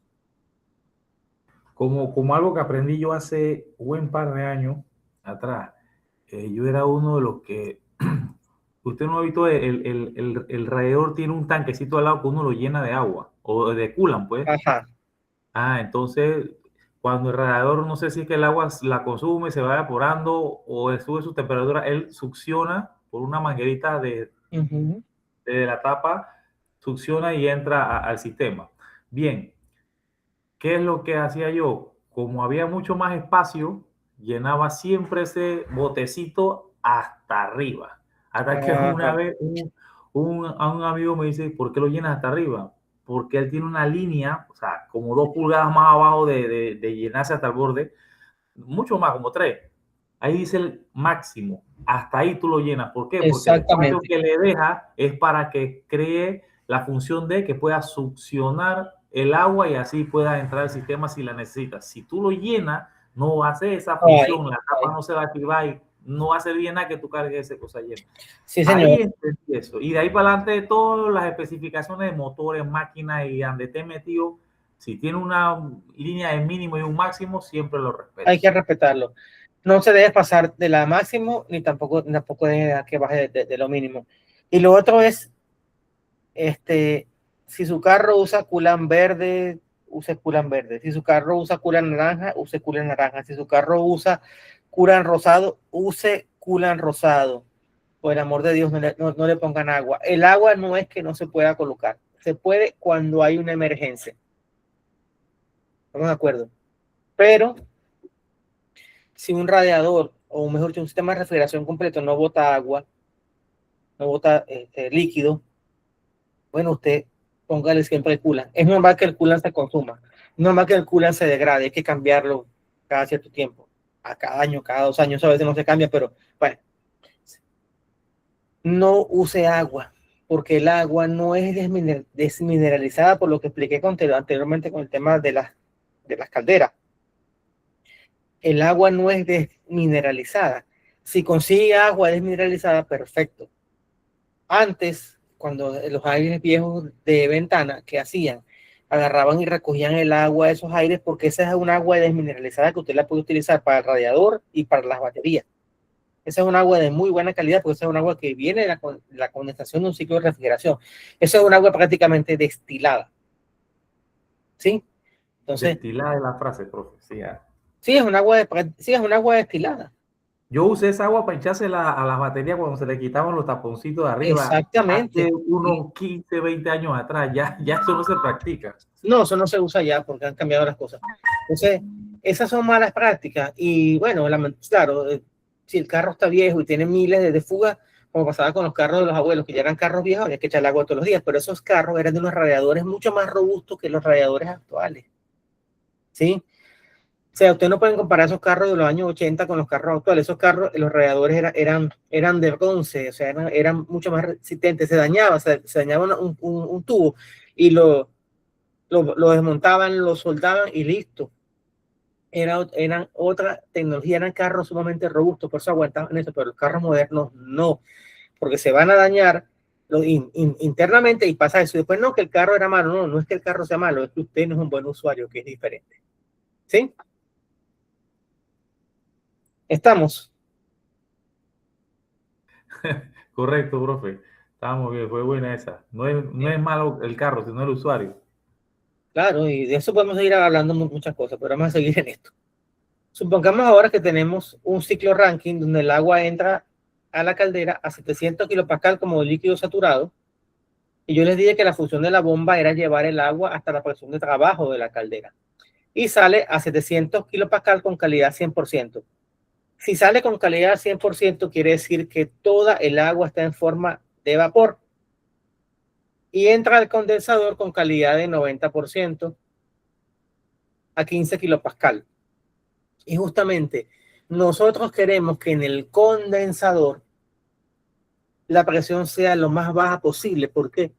E: Como algo que aprendí yo hace buen par de años atrás, yo era uno de los que, usted no ha visto, el radiador tiene un tanquecito al lado que uno lo llena de agua, o de coolant, pues.
A: Ajá.
E: Entonces, cuando el radiador, no sé si es que el agua la consume, se va evaporando o sube su temperatura, él succiona por una manguerita de la tapa, succiona y entra al sistema. Bien, ¿qué es lo que hacía yo? Como había mucho más espacio, llenaba siempre ese botecito hasta arriba. Hasta que una vez un amigo me dice, ¿por qué lo llenas hasta arriba? Porque él tiene una línea, o sea, como 2 pulgadas más abajo de llenarse hasta el borde, mucho más, como 3. Ahí dice el máximo. Hasta ahí tú lo llenas. ¿Por qué? Porque el espacio que le deja es para que cree la función de que pueda succionar el agua y así pueda entrar al sistema si la necesitas. Si tú lo llenas, no va a hacer esa función, la tapa no se va a activar y no va a ser bien nada que tú cargues esa cosa llena.
A: Sí, señor.
E: Ahí entendí eso. Y de ahí para adelante, todas las especificaciones de motores, máquinas y donde te metido, si tiene una línea de mínimo y un máximo, siempre lo respeto.
A: Hay que respetarlo. No se debe pasar de la máximo, ni tampoco debe dejar que baje de lo mínimo. Y lo otro es, si su carro usa coolant verde, use coolant verde. Si su carro usa coolant naranja, use coolant naranja. Si su carro usa coolant rosado, use coolant rosado. Por el amor de Dios, no le pongan agua. El agua no es que no se pueda colocar. Se puede cuando hay una emergencia. ¿Estamos de acuerdo? Pero si un radiador, o mejor dicho, un sistema de refrigeración completo no bota agua, no bota líquido, bueno, usted póngale siempre el coolant. Es normal que el coolant se consuma. Es normal que el coolant se degrade. Hay que cambiarlo cada cierto tiempo. A cada año, cada 2 años, a veces no se cambia, pero bueno. No use agua, porque el agua no es desmineralizada, por lo que expliqué anteriormente con el tema de las calderas. El agua no es desmineralizada. Si consigue agua desmineralizada, perfecto. Antes, cuando los aires viejos de ventana, ¿qué hacían? Agarraban y recogían el agua de esos aires, porque esa es un agua desmineralizada que usted la puede utilizar para el radiador y para las baterías. Esa es un agua de muy buena calidad, porque esa es un agua que viene de la condensación de un ciclo de refrigeración. Esa es un agua prácticamente destilada. ¿Sí? Entonces,
E: destilada es la frase, profe.
A: Sí, es un agua destilada.
E: Yo usé esa agua para echársela a las baterías cuando se le quitaban los taponcitos de arriba.
A: Exactamente.
E: Hace unos 15, 20 años atrás. Ya eso no se practica.
A: No, eso no se usa ya porque han cambiado las cosas. Entonces, esas son malas prácticas. Y bueno, claro, si el carro está viejo y tiene miles de fugas, como pasaba con los carros de los abuelos, que ya eran carros viejos, había que echarle agua todos los días. Pero esos carros eran de unos radiadores mucho más robustos que los radiadores actuales. ¿Sí? O sea, ustedes no pueden comparar esos carros de los años 80 con los carros actuales. Esos carros, los radiadores eran de bronce, o sea, eran mucho más resistentes. Se dañaba un tubo y lo desmontaban, lo soldaban y listo. Eran otra tecnología, eran carros sumamente robustos, por eso aguantaban eso, pero los carros modernos no, porque se van a dañar internamente y pasa eso. Después no, que el carro era malo, no es que el carro sea malo, es que usted no es un buen usuario, que es diferente. ¿Sí? ¿Estamos?
E: Correcto, profe. Estamos bien, fue buena esa. No es malo el carro, sino el usuario.
A: Claro, y de eso podemos seguir hablando muchas cosas, pero vamos a seguir en esto. Supongamos ahora que tenemos un ciclo Rankine donde el agua entra a la caldera a 700 kilopascal como líquido saturado. Y yo les dije que la función de la bomba era llevar el agua hasta la presión de trabajo de la caldera. Y sale a 700 kilopascal con calidad 100%. Si sale con calidad 100%, quiere decir que toda el agua está en forma de vapor. Y entra al condensador con calidad de 90% a 15 kilopascal. Y justamente nosotros queremos que en el condensador la presión sea lo más baja posible. ¿Por qué?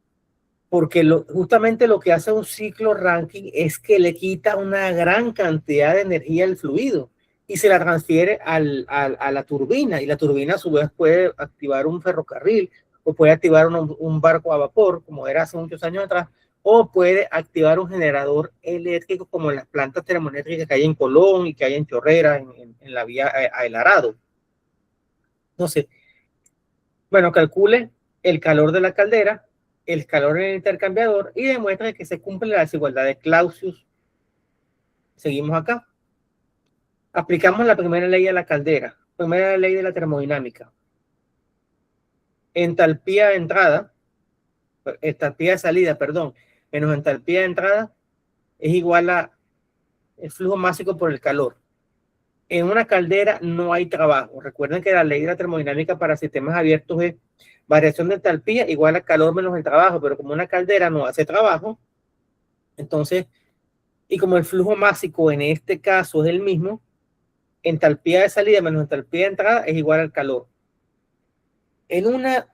A: Porque justamente lo que hace un ciclo Rankine es que le quita una gran cantidad de energía al fluido y se la transfiere a la turbina, y la turbina a su vez puede activar un ferrocarril o puede activar un barco a vapor, como era hace muchos años atrás, o puede activar un generador eléctrico como en las plantas termoeléctricas que hay en Colón y que hay en Chorrera, en la vía a El Arado. Entonces, bueno, calcule el calor de la caldera, el calor en el intercambiador y demuestra que se cumple la desigualdad de Clausius. Seguimos acá. Aplicamos la primera ley a la caldera, primera ley de la termodinámica. Entalpía de entrada, entalpía de salida, perdón, menos entalpía de entrada es igual a el flujo másico por el calor. En una caldera no hay trabajo. Recuerden que la ley de la termodinámica para sistemas abiertos es variación de entalpía igual a calor menos el trabajo, pero como una caldera no hace trabajo, entonces, y como el flujo másico en este caso es el mismo, entalpía de salida menos entalpía de entrada es igual al calor. En una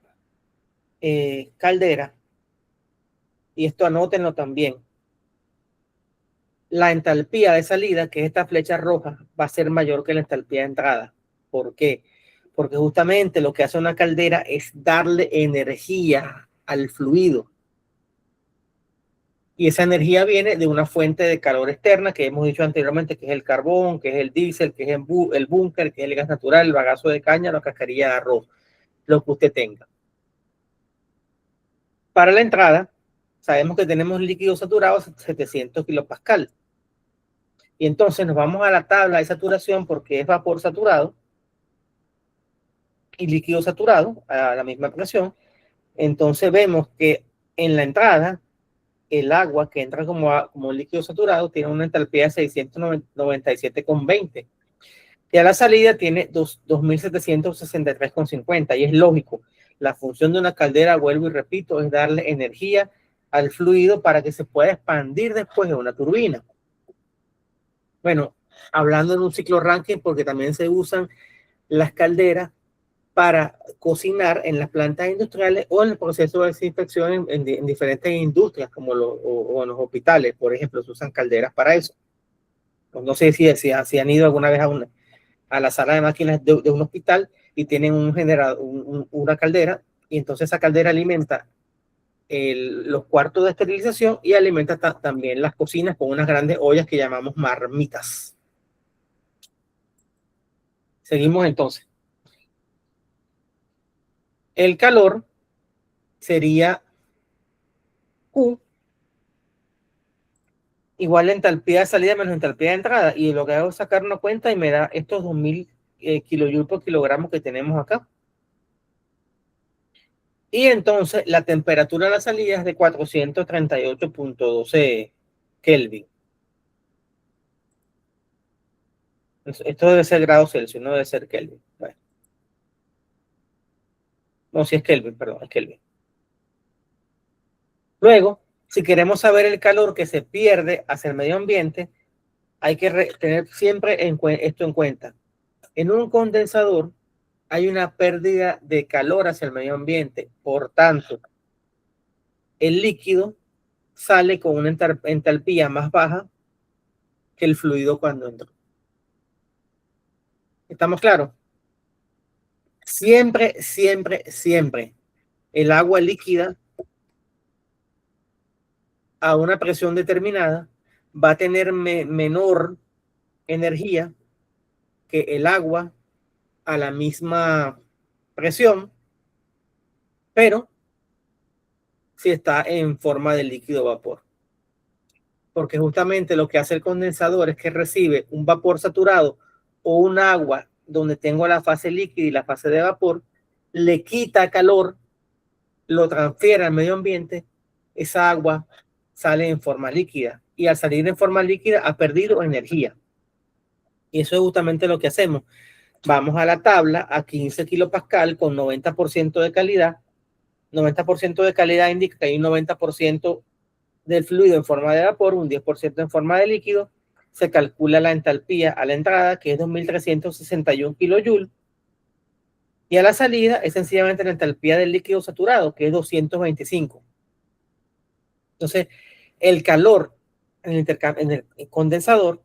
A: caldera, y esto anótenlo también, la entalpía de salida, que es esta flecha roja, va a ser mayor que la entalpía de entrada. ¿Por qué? Porque justamente lo que hace una caldera es darle energía al fluido. Y esa energía viene de una fuente de calor externa que hemos dicho anteriormente, que es el carbón, que es el diésel, que es el búnker, que es el gas natural, el bagazo de caña, la cascarilla de arroz, lo que usted tenga. Para la entrada, sabemos que tenemos líquido saturado 700 kilopascal. Y entonces nos vamos a la tabla de saturación porque es vapor saturado y líquido saturado a la misma presión. Entonces vemos que en la entrada el agua que entra como líquido saturado tiene una entalpía de 697,20 y a la salida tiene 2763,50, y es lógico. La función de una caldera, vuelvo y repito, es darle energía al fluido para que se pueda expandir después de una turbina. Bueno, hablando de un ciclo Rankine, porque también se usan las calderas para cocinar en las plantas industriales o en el proceso de desinfección en diferentes industrias, como o en los hospitales, por ejemplo, se usan calderas para eso. Pues no sé si han ido alguna vez a la sala de máquinas de un hospital y tienen una caldera, y entonces esa caldera alimenta los cuartos de esterilización y alimenta también las cocinas con unas grandes ollas que llamamos marmitas. Seguimos entonces. El calor sería Q igual a entalpía de salida menos entalpía de entrada, y lo que hago es sacar una cuenta y me da estos 2000 kilojoules por kilogramo que tenemos acá. Y entonces la temperatura de la salida es de 438.12 Kelvin. Esto debe ser grados Celsius, no debe ser Kelvin. Bueno. No, si es Kelvin, perdón, es Kelvin. Luego, si queremos saber el calor que se pierde hacia el medio ambiente, hay que tener siempre esto en cuenta. En un condensador hay una pérdida de calor hacia el medio ambiente. Por tanto, el líquido sale con una entalpía más baja que el fluido cuando entró. ¿Estamos claros? Siempre, siempre, siempre el agua líquida a una presión determinada va a tener menor energía que el agua a la misma presión, pero si está en forma de líquido vapor. Porque justamente lo que hace el condensador es que recibe un vapor saturado o un agua donde tengo la fase líquida y la fase de vapor, le quita calor, lo transfiere al medio ambiente, esa agua sale en forma líquida y al salir en forma líquida ha perdido energía. Y eso es justamente lo que hacemos. Vamos a la tabla a 15 kilopascal con 90% de calidad. 90% de calidad indica que hay un 90% del fluido en forma de vapor, un 10% en forma de líquido. Se calcula la entalpía a la entrada, que es 2361 kilojoules, y a la salida es sencillamente la entalpía del líquido saturado, que es 225. Entonces, el calor en el condensador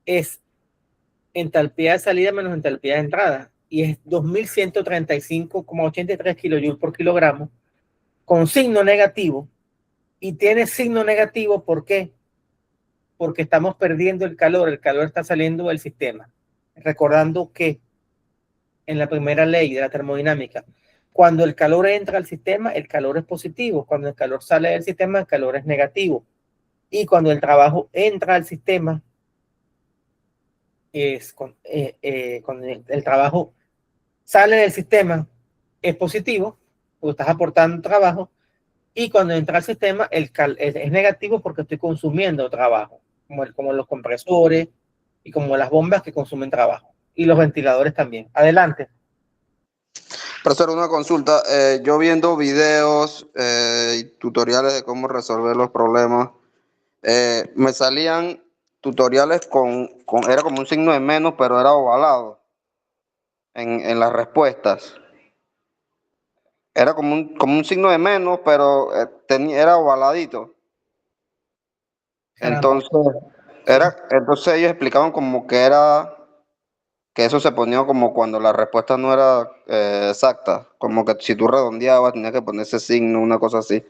A: es entalpía de salida menos entalpía de entrada, y es 2135,83 kilojoules por kilogramo, con signo negativo. Y tiene signo negativo, ¿por qué? Porque estamos perdiendo el calor está saliendo del sistema. Recordando que en la primera ley de la termodinámica, cuando el calor entra al sistema, el calor es positivo. Cuando el calor sale del sistema, el calor es negativo. Y cuando el trabajo entra al sistema, cuando el trabajo sale del sistema, es positivo, porque estás aportando trabajo. Y cuando entra al sistema, es negativo porque estoy consumiendo trabajo, como los compresores y como las bombas que consumen trabajo. Y los ventiladores también. Adelante.
G: Profesor, una consulta. Yo viendo videos y tutoriales de cómo resolver los problemas, me salían tutoriales era como un signo de menos, pero era ovalado en las respuestas. Era como un signo de menos, pero era ovaladito. Entonces, entonces ellos explicaban como que eso se ponía como cuando la respuesta no era exacta, como que si tú redondeabas tenías que poner ese signo, una cosa así.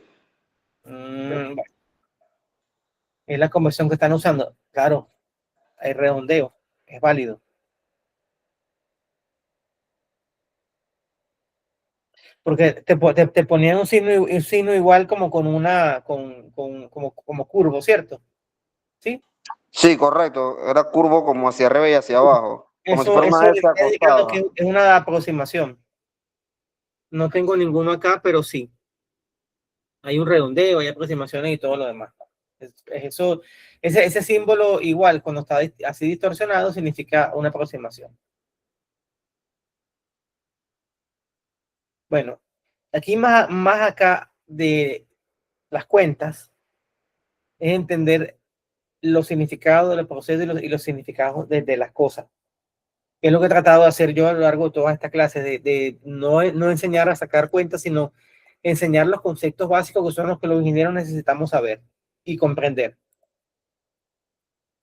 A: Bueno. Es la conversión que están usando. Claro, hay redondeo, es válido. Porque te ponían un signo igual como con como curvo, ¿cierto? ¿Sí?
G: Sí, correcto. Era curvo como hacia arriba y hacia abajo. Como si
A: Eso
G: fuera una S
A: está indicando
G: acostada.
A: que es una aproximación. No tengo ninguno acá, pero sí. Hay un redondeo, hay aproximaciones y todo lo demás. Eso, ese símbolo igual, cuando está así distorsionado, significa una aproximación. Bueno, aquí más acá de las cuentas es entender los significados de los procesos y los significados de las cosas. Es lo que he tratado de hacer yo a lo largo de toda esta clase, de no enseñar a sacar cuentas, sino enseñar los conceptos básicos que son los que los ingenieros necesitamos saber y comprender.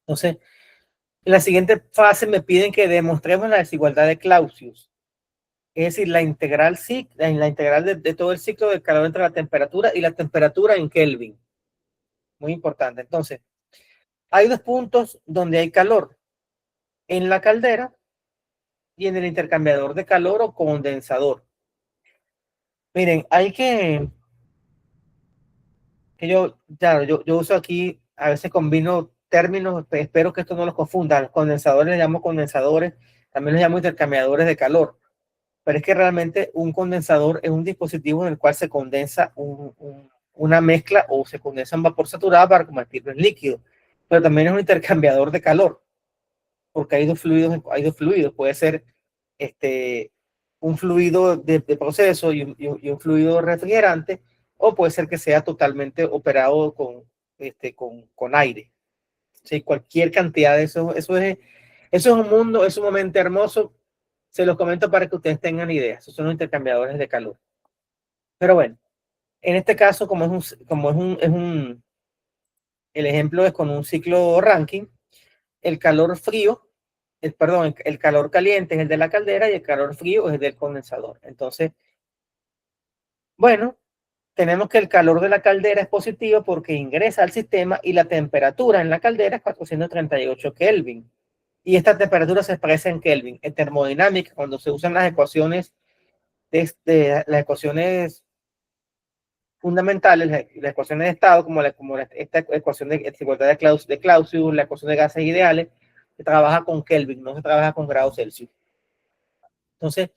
A: Entonces, en la siguiente fase me piden que demostremos la desigualdad de Clausius. Es decir, la integral de todo el ciclo del calor entre la temperatura y la temperatura en Kelvin. Muy importante. Entonces, hay dos puntos donde hay calor. En la caldera y en el intercambiador de calor o condensador. Miren, hay que yo uso aquí, a veces combino términos, espero que esto no los confunda. Los condensadores les llamo condensadores, también les llamo intercambiadores de calor. Pero es que realmente un condensador es un dispositivo en el cual se condensa una mezcla o se condensa un vapor saturado para convertirlo en líquido. Pero también es un intercambiador de calor, porque hay dos fluidos. Puede ser un fluido de proceso y un fluido refrigerante, o puede ser que sea totalmente operado con aire. ¿Sí? Cualquier cantidad de eso. Eso es un mundo, es sumamente hermoso. Se los comento para que ustedes tengan ideas. Esos son los intercambiadores de calor. Pero bueno, en este caso, el ejemplo es con un ciclo Rankine, el calor frío, el calor caliente es el de la caldera y el calor frío es el del condensador. Entonces, bueno, tenemos que el calor de la caldera es positivo porque ingresa al sistema y la temperatura en la caldera es 438 Kelvin. Y esta temperatura se expresa en Kelvin. En termodinámica, cuando se usan las ecuaciones las ecuaciones fundamentales, las ecuaciones de estado, esta ecuación de desigualdad de Clausius, la ecuación de gases ideales, se trabaja con Kelvin, no se trabaja con grados Celsius. Entonces,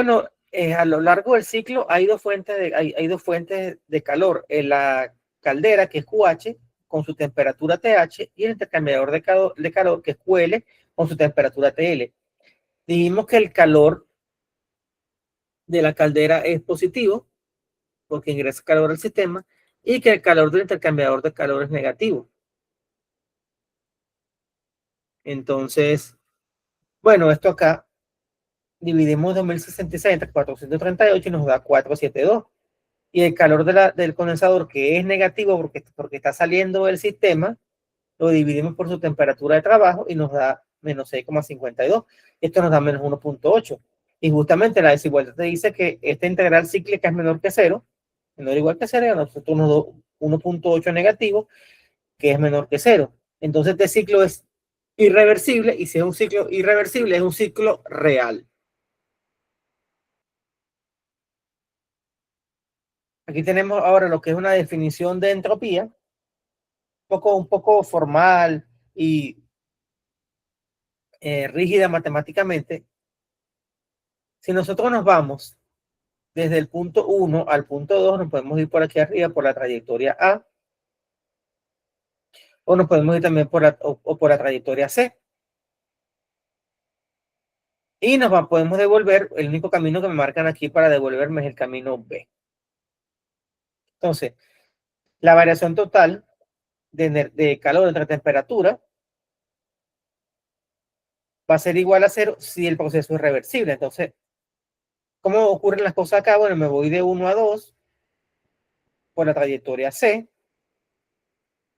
A: Bueno, a lo largo del ciclo hay dos fuentes de calor. En la caldera, que es QH, con su temperatura TH, y el intercambiador de calor, que es QL, con su temperatura TL. Dijimos que el calor de la caldera es positivo, porque ingresa calor al sistema, y que el calor del intercambiador de calor es negativo. Entonces, bueno, esto acá dividimos 2066 entre 438 y nos da 472. Y el calor del condensador, que es negativo porque está saliendo del sistema, lo dividimos por su temperatura de trabajo y nos da menos 6,52. Esto nos da menos 1,8. Y justamente la desigualdad te dice que esta integral cíclica es menor que 0, menor o igual que 0, y a nosotros nos da 1,8 negativo, que es menor que 0. Entonces este ciclo es irreversible, y si es un ciclo irreversible, es un ciclo real. Aquí tenemos ahora lo que es una definición de entropía, un poco formal y rígida matemáticamente. Si nosotros nos vamos desde el punto 1 al punto 2, nos podemos ir por aquí arriba por la trayectoria A, o nos podemos ir también por la trayectoria C. Y podemos devolver, el único camino que me marcan aquí para devolverme es el camino B. Entonces, la variación total de calor entre temperatura va a ser igual a 0 si el proceso es reversible. Entonces, ¿cómo ocurren las cosas acá? Bueno, me voy de 1 a 2 por la trayectoria C.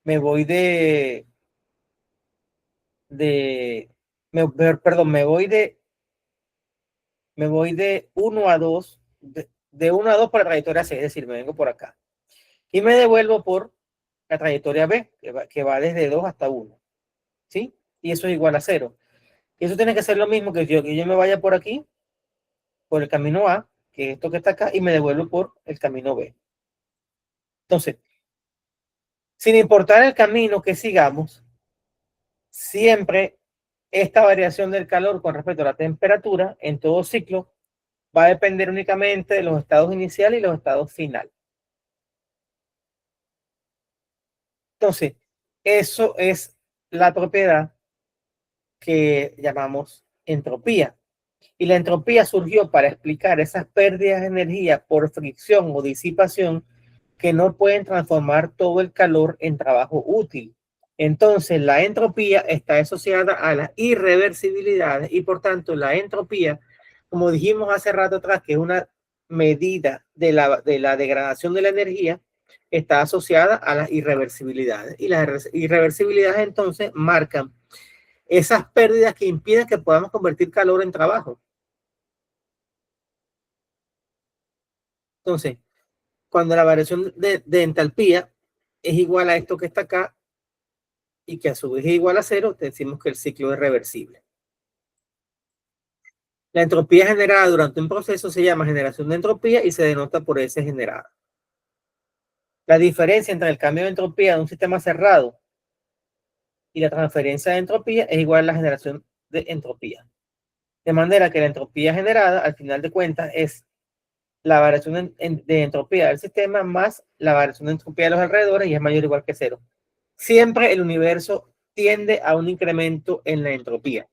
A: Me voy me voy de 1 a 2, de 1 a 2 por la trayectoria C, es decir, me vengo por acá. Y me devuelvo por la trayectoria B, que va desde 2 hasta 1. ¿Sí? Y eso es igual a 0. Y eso tiene que ser lo mismo que yo me vaya por aquí, por el camino A, que es esto que está acá, y me devuelvo por el camino B. Entonces, sin importar el camino que sigamos, siempre esta variación del calor con respecto a la temperatura en todo ciclo va a depender únicamente de los estados iniciales y los estados finales. Entonces, eso es la propiedad que llamamos entropía. Y la entropía surgió para explicar esas pérdidas de energía por fricción o disipación que no pueden transformar todo el calor en trabajo útil. Entonces, la entropía está asociada a las irreversibilidades y por tanto la entropía, como dijimos hace rato atrás, que es una medida de la degradación de la energía, está asociada a las irreversibilidades. Y las irreversibilidades entonces marcan esas pérdidas que impiden que podamos convertir calor en trabajo. Entonces, cuando la variación de entalpía es igual a esto que está acá y que a su vez es igual a 0, decimos que el ciclo es reversible. La entropía generada durante un proceso se llama generación de entropía y se denota por S generada. La diferencia entre el cambio de entropía de un sistema cerrado y la transferencia de entropía es igual a la generación de entropía. De manera que la entropía generada, al final de cuentas, es la variación de entropía del sistema más la variación de entropía de los alrededores y es mayor o igual que 0. Siempre el universo tiende a un incremento en la entropía,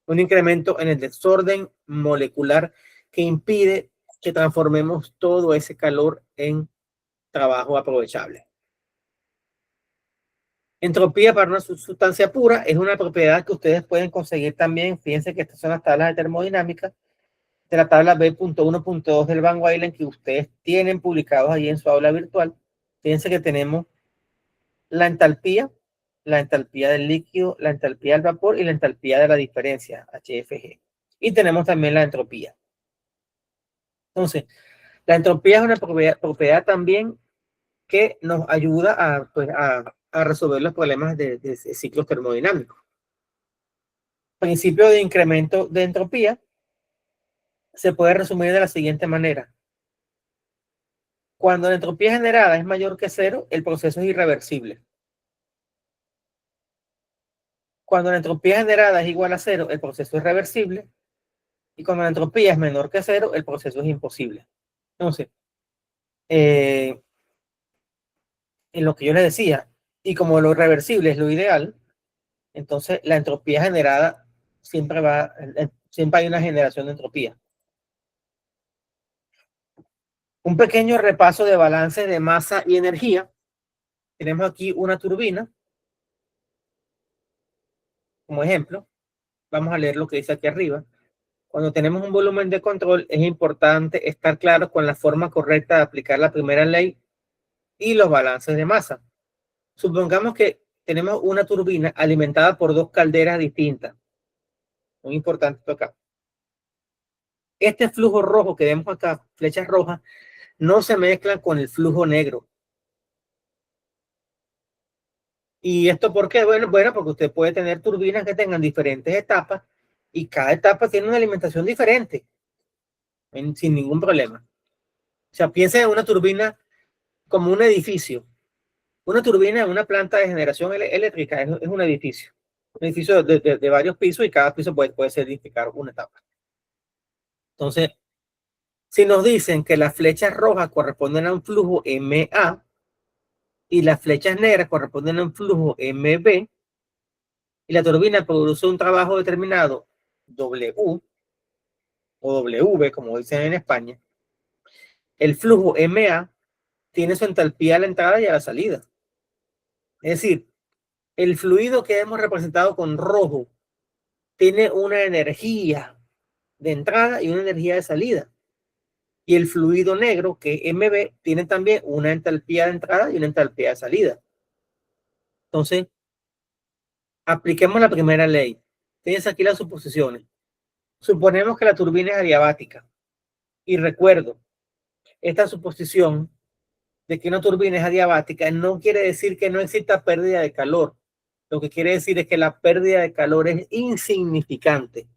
A: un incremento en el desorden molecular que impide que transformemos todo ese calor en trabajo aprovechable. Entropía para una sustancia pura es una propiedad que ustedes pueden conseguir también. Fíjense que estas son las tablas de termodinámica de la tabla B.1.2 del Van Weylen que ustedes tienen publicados allí en su aula virtual. Fíjense que tenemos la entalpía del líquido, la entalpía del vapor y la entalpía de la diferencia, HFG. Y tenemos también la entropía. Entonces, la entropía es una propiedad también que nos ayuda a resolver los problemas de ciclos termodinámicos. Principio de incremento de entropía se puede resumir de la siguiente manera. Cuando la entropía generada es mayor que 0, el proceso es irreversible. Cuando la entropía generada es igual a 0, el proceso es reversible. Y cuando la entropía es menor que 0, el proceso es imposible. Entonces, en lo que yo les decía, y como lo reversible es lo ideal, entonces la entropía generada siempre hay una generación de entropía. Un pequeño repaso de balance de masa y energía. Tenemos aquí una turbina. Como ejemplo, vamos a leer lo que dice aquí arriba. Cuando tenemos un volumen de control, es importante estar claro con la forma correcta de aplicar la primera ley y los balances de masa. Supongamos que tenemos una turbina alimentada por dos calderas distintas. Muy importante esto acá. Este flujo rojo que vemos acá, flechas rojas, no se mezclan con el flujo negro. ¿Y esto por qué? Bueno, porque usted puede tener turbinas que tengan diferentes etapas y cada etapa tiene una alimentación diferente, sin ningún problema. O sea, piensa en una turbina como un edificio. Una turbina en una planta de generación eléctrica es un edificio. Un edificio de varios pisos y cada piso puede significar una etapa. Entonces, si nos dicen que las flechas rojas corresponden a un flujo MA y las flechas negras corresponden a un flujo MB y la turbina produce un trabajo determinado W o W, como dicen en España, el flujo MA tiene su entalpía a la entrada y a la salida. Es decir, el fluido que hemos representado con rojo tiene una energía de entrada y una energía de salida. Y el fluido negro, que es MB, tiene también una entalpía de entrada y una entalpía de salida. Entonces, apliquemos la primera ley. Tienes aquí las suposiciones. Suponemos que la turbina es adiabática. Y recuerdo, esta suposición de que una turbina es adiabática no quiere decir que no exista pérdida de calor. Lo que quiere decir es que la pérdida de calor es insignificante.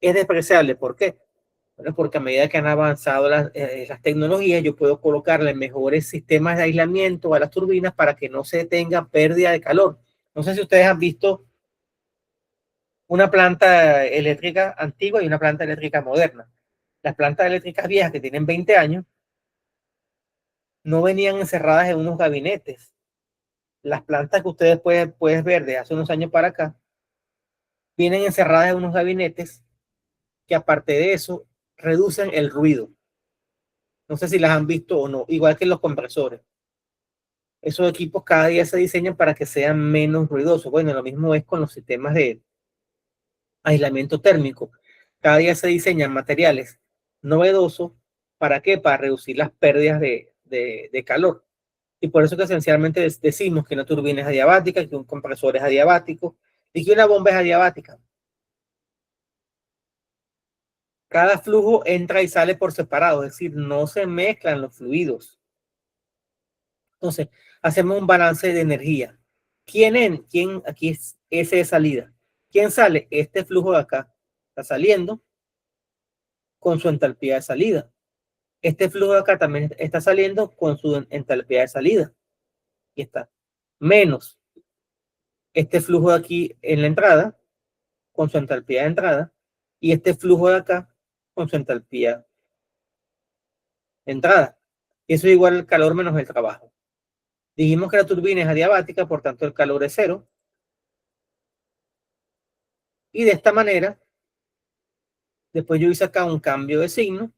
A: Es despreciable. ¿Por qué? Bueno, porque a medida que han avanzado las tecnologías, yo puedo colocarle mejores sistemas de aislamiento a las turbinas para que no se tenga pérdida de calor. No sé si ustedes han visto una planta eléctrica antigua y una planta eléctrica moderna. Las plantas eléctricas viejas que tienen 20 años no venían encerradas en unos gabinetes. Las plantas que ustedes pueden ver de hace unos años para acá vienen encerradas en unos gabinetes que aparte de eso reducen el ruido. No sé si las han visto o no, igual que los compresores. Esos equipos cada día se diseñan para que sean menos ruidosos. Bueno, lo mismo es con los sistemas de aislamiento térmico. Cada día se diseñan materiales novedosos. ¿Para qué? Para reducir las pérdidas de calor. Y por eso que esencialmente decimos que una turbina es adiabática, que un compresor es adiabático y que una bomba es adiabática. Cada flujo entra y sale por separado, es decir, no se mezclan los fluidos. Entonces, hacemos un balance de energía. ¿Quién aquí es S de salida? ¿Quién sale? Este flujo de acá está saliendo con su entalpía de salida. Este flujo de acá también está saliendo con su entalpía de salida. Aquí está. Menos este flujo de aquí en la entrada con su entalpía de entrada y este flujo de acá con su entalpía de entrada. Y eso es igual al calor menos el trabajo. Dijimos que la turbina es adiabática, por tanto el calor es 0. Y de esta manera, después yo hice acá un cambio de signo,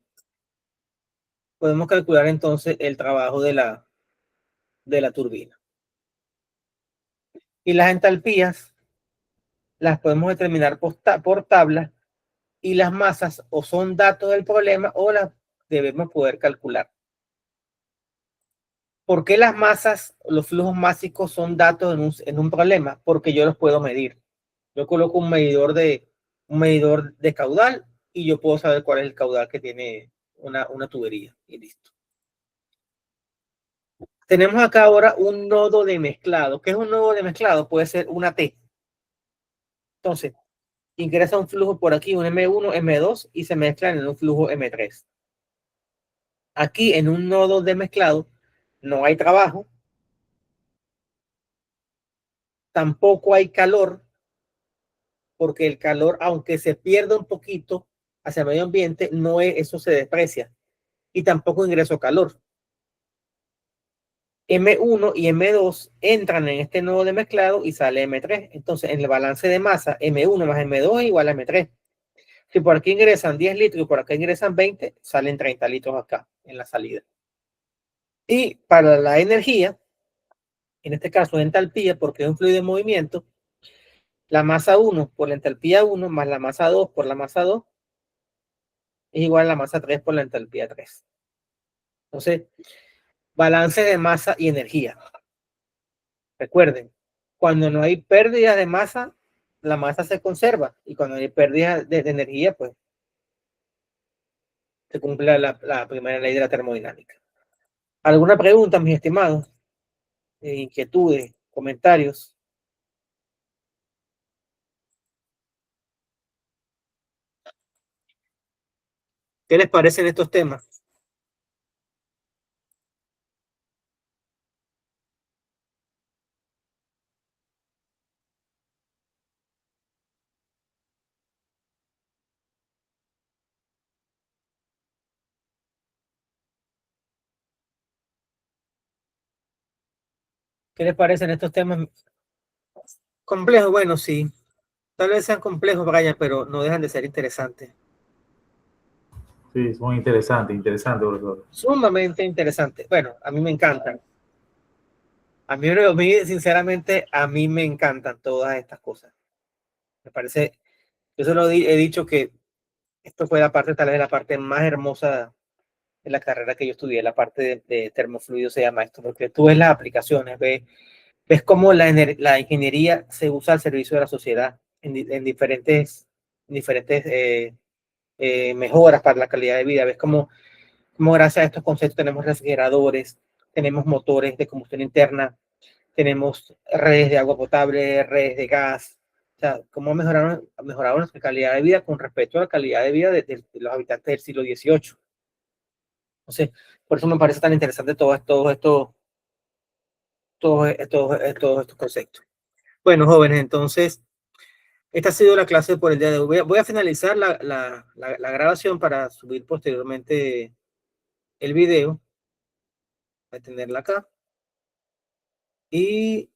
A: podemos calcular entonces el trabajo de la turbina. Y las entalpías las podemos determinar por tabla y las masas o son datos del problema o las debemos poder calcular. ¿Por qué las masas, los flujos másicos son datos en un problema? Porque yo los puedo medir. Yo coloco un medidor de caudal y yo puedo saber cuál es el caudal que tiene una tubería y listo. Tenemos acá ahora un nodo de mezclado. ¿Qué es un nodo de mezclado? Puede ser una T. Entonces, ingresa un flujo por aquí, un M1, M2 y se mezclan en un flujo M3. Aquí en un nodo de mezclado no hay trabajo, tampoco hay calor, porque el calor, aunque se pierda un poquito, hacia el medio ambiente, no es, eso se desprecia. Y tampoco ingreso calor. M1 y M2 entran en este nodo de mezclado y sale M3. Entonces, en el balance de masa, M1 más M2 es igual a M3. Si por aquí ingresan 10 litros y por acá ingresan 20, salen 30 litros acá en la salida. Y para la energía, en este caso entalpía, porque es un fluido en movimiento, la masa 1 por la entalpía 1 más la masa 2 por la masa 2 es igual a la masa 3 por la entalpía 3. Entonces, balance de masa y energía. Recuerden, cuando no hay pérdida de masa, la masa se conserva. Y cuando hay pérdida de energía, pues se cumple la primera ley de la termodinámica. ¿Alguna pregunta, mis estimados? Inquietudes, comentarios. ¿Qué les parecen estos temas? ¿Qué les parecen estos temas? Complejos, bueno, sí. Tal vez sean complejos, Brian, pero no dejan de ser interesantes.
E: Sí, son interesantes, profesor.
A: Sumamente interesantes. Bueno, a mí me encantan. A mí, sinceramente, a mí me encantan todas estas cosas. Me parece, yo se lo he dicho que esto fue la parte, tal vez la parte más hermosa de la carrera que yo estudié, la parte de termofluido se llama esto, porque tú ves las aplicaciones, ves cómo la ingeniería se usa al servicio de la sociedad en diferentes mejoras para la calidad de vida. Ves cómo gracias a estos conceptos tenemos refrigeradores, tenemos motores de combustión interna, tenemos redes de agua potable, redes de gas. O sea, cómo ha mejorado nuestra calidad de vida con respecto a la calidad de vida de los habitantes del siglo XVIII. Entonces, por eso me parece tan interesante todos estos conceptos. Bueno, jóvenes, entonces, esta ha sido la clase por el día de hoy. Voy a finalizar la grabación para subir posteriormente el video. Voy a tenerla acá. Y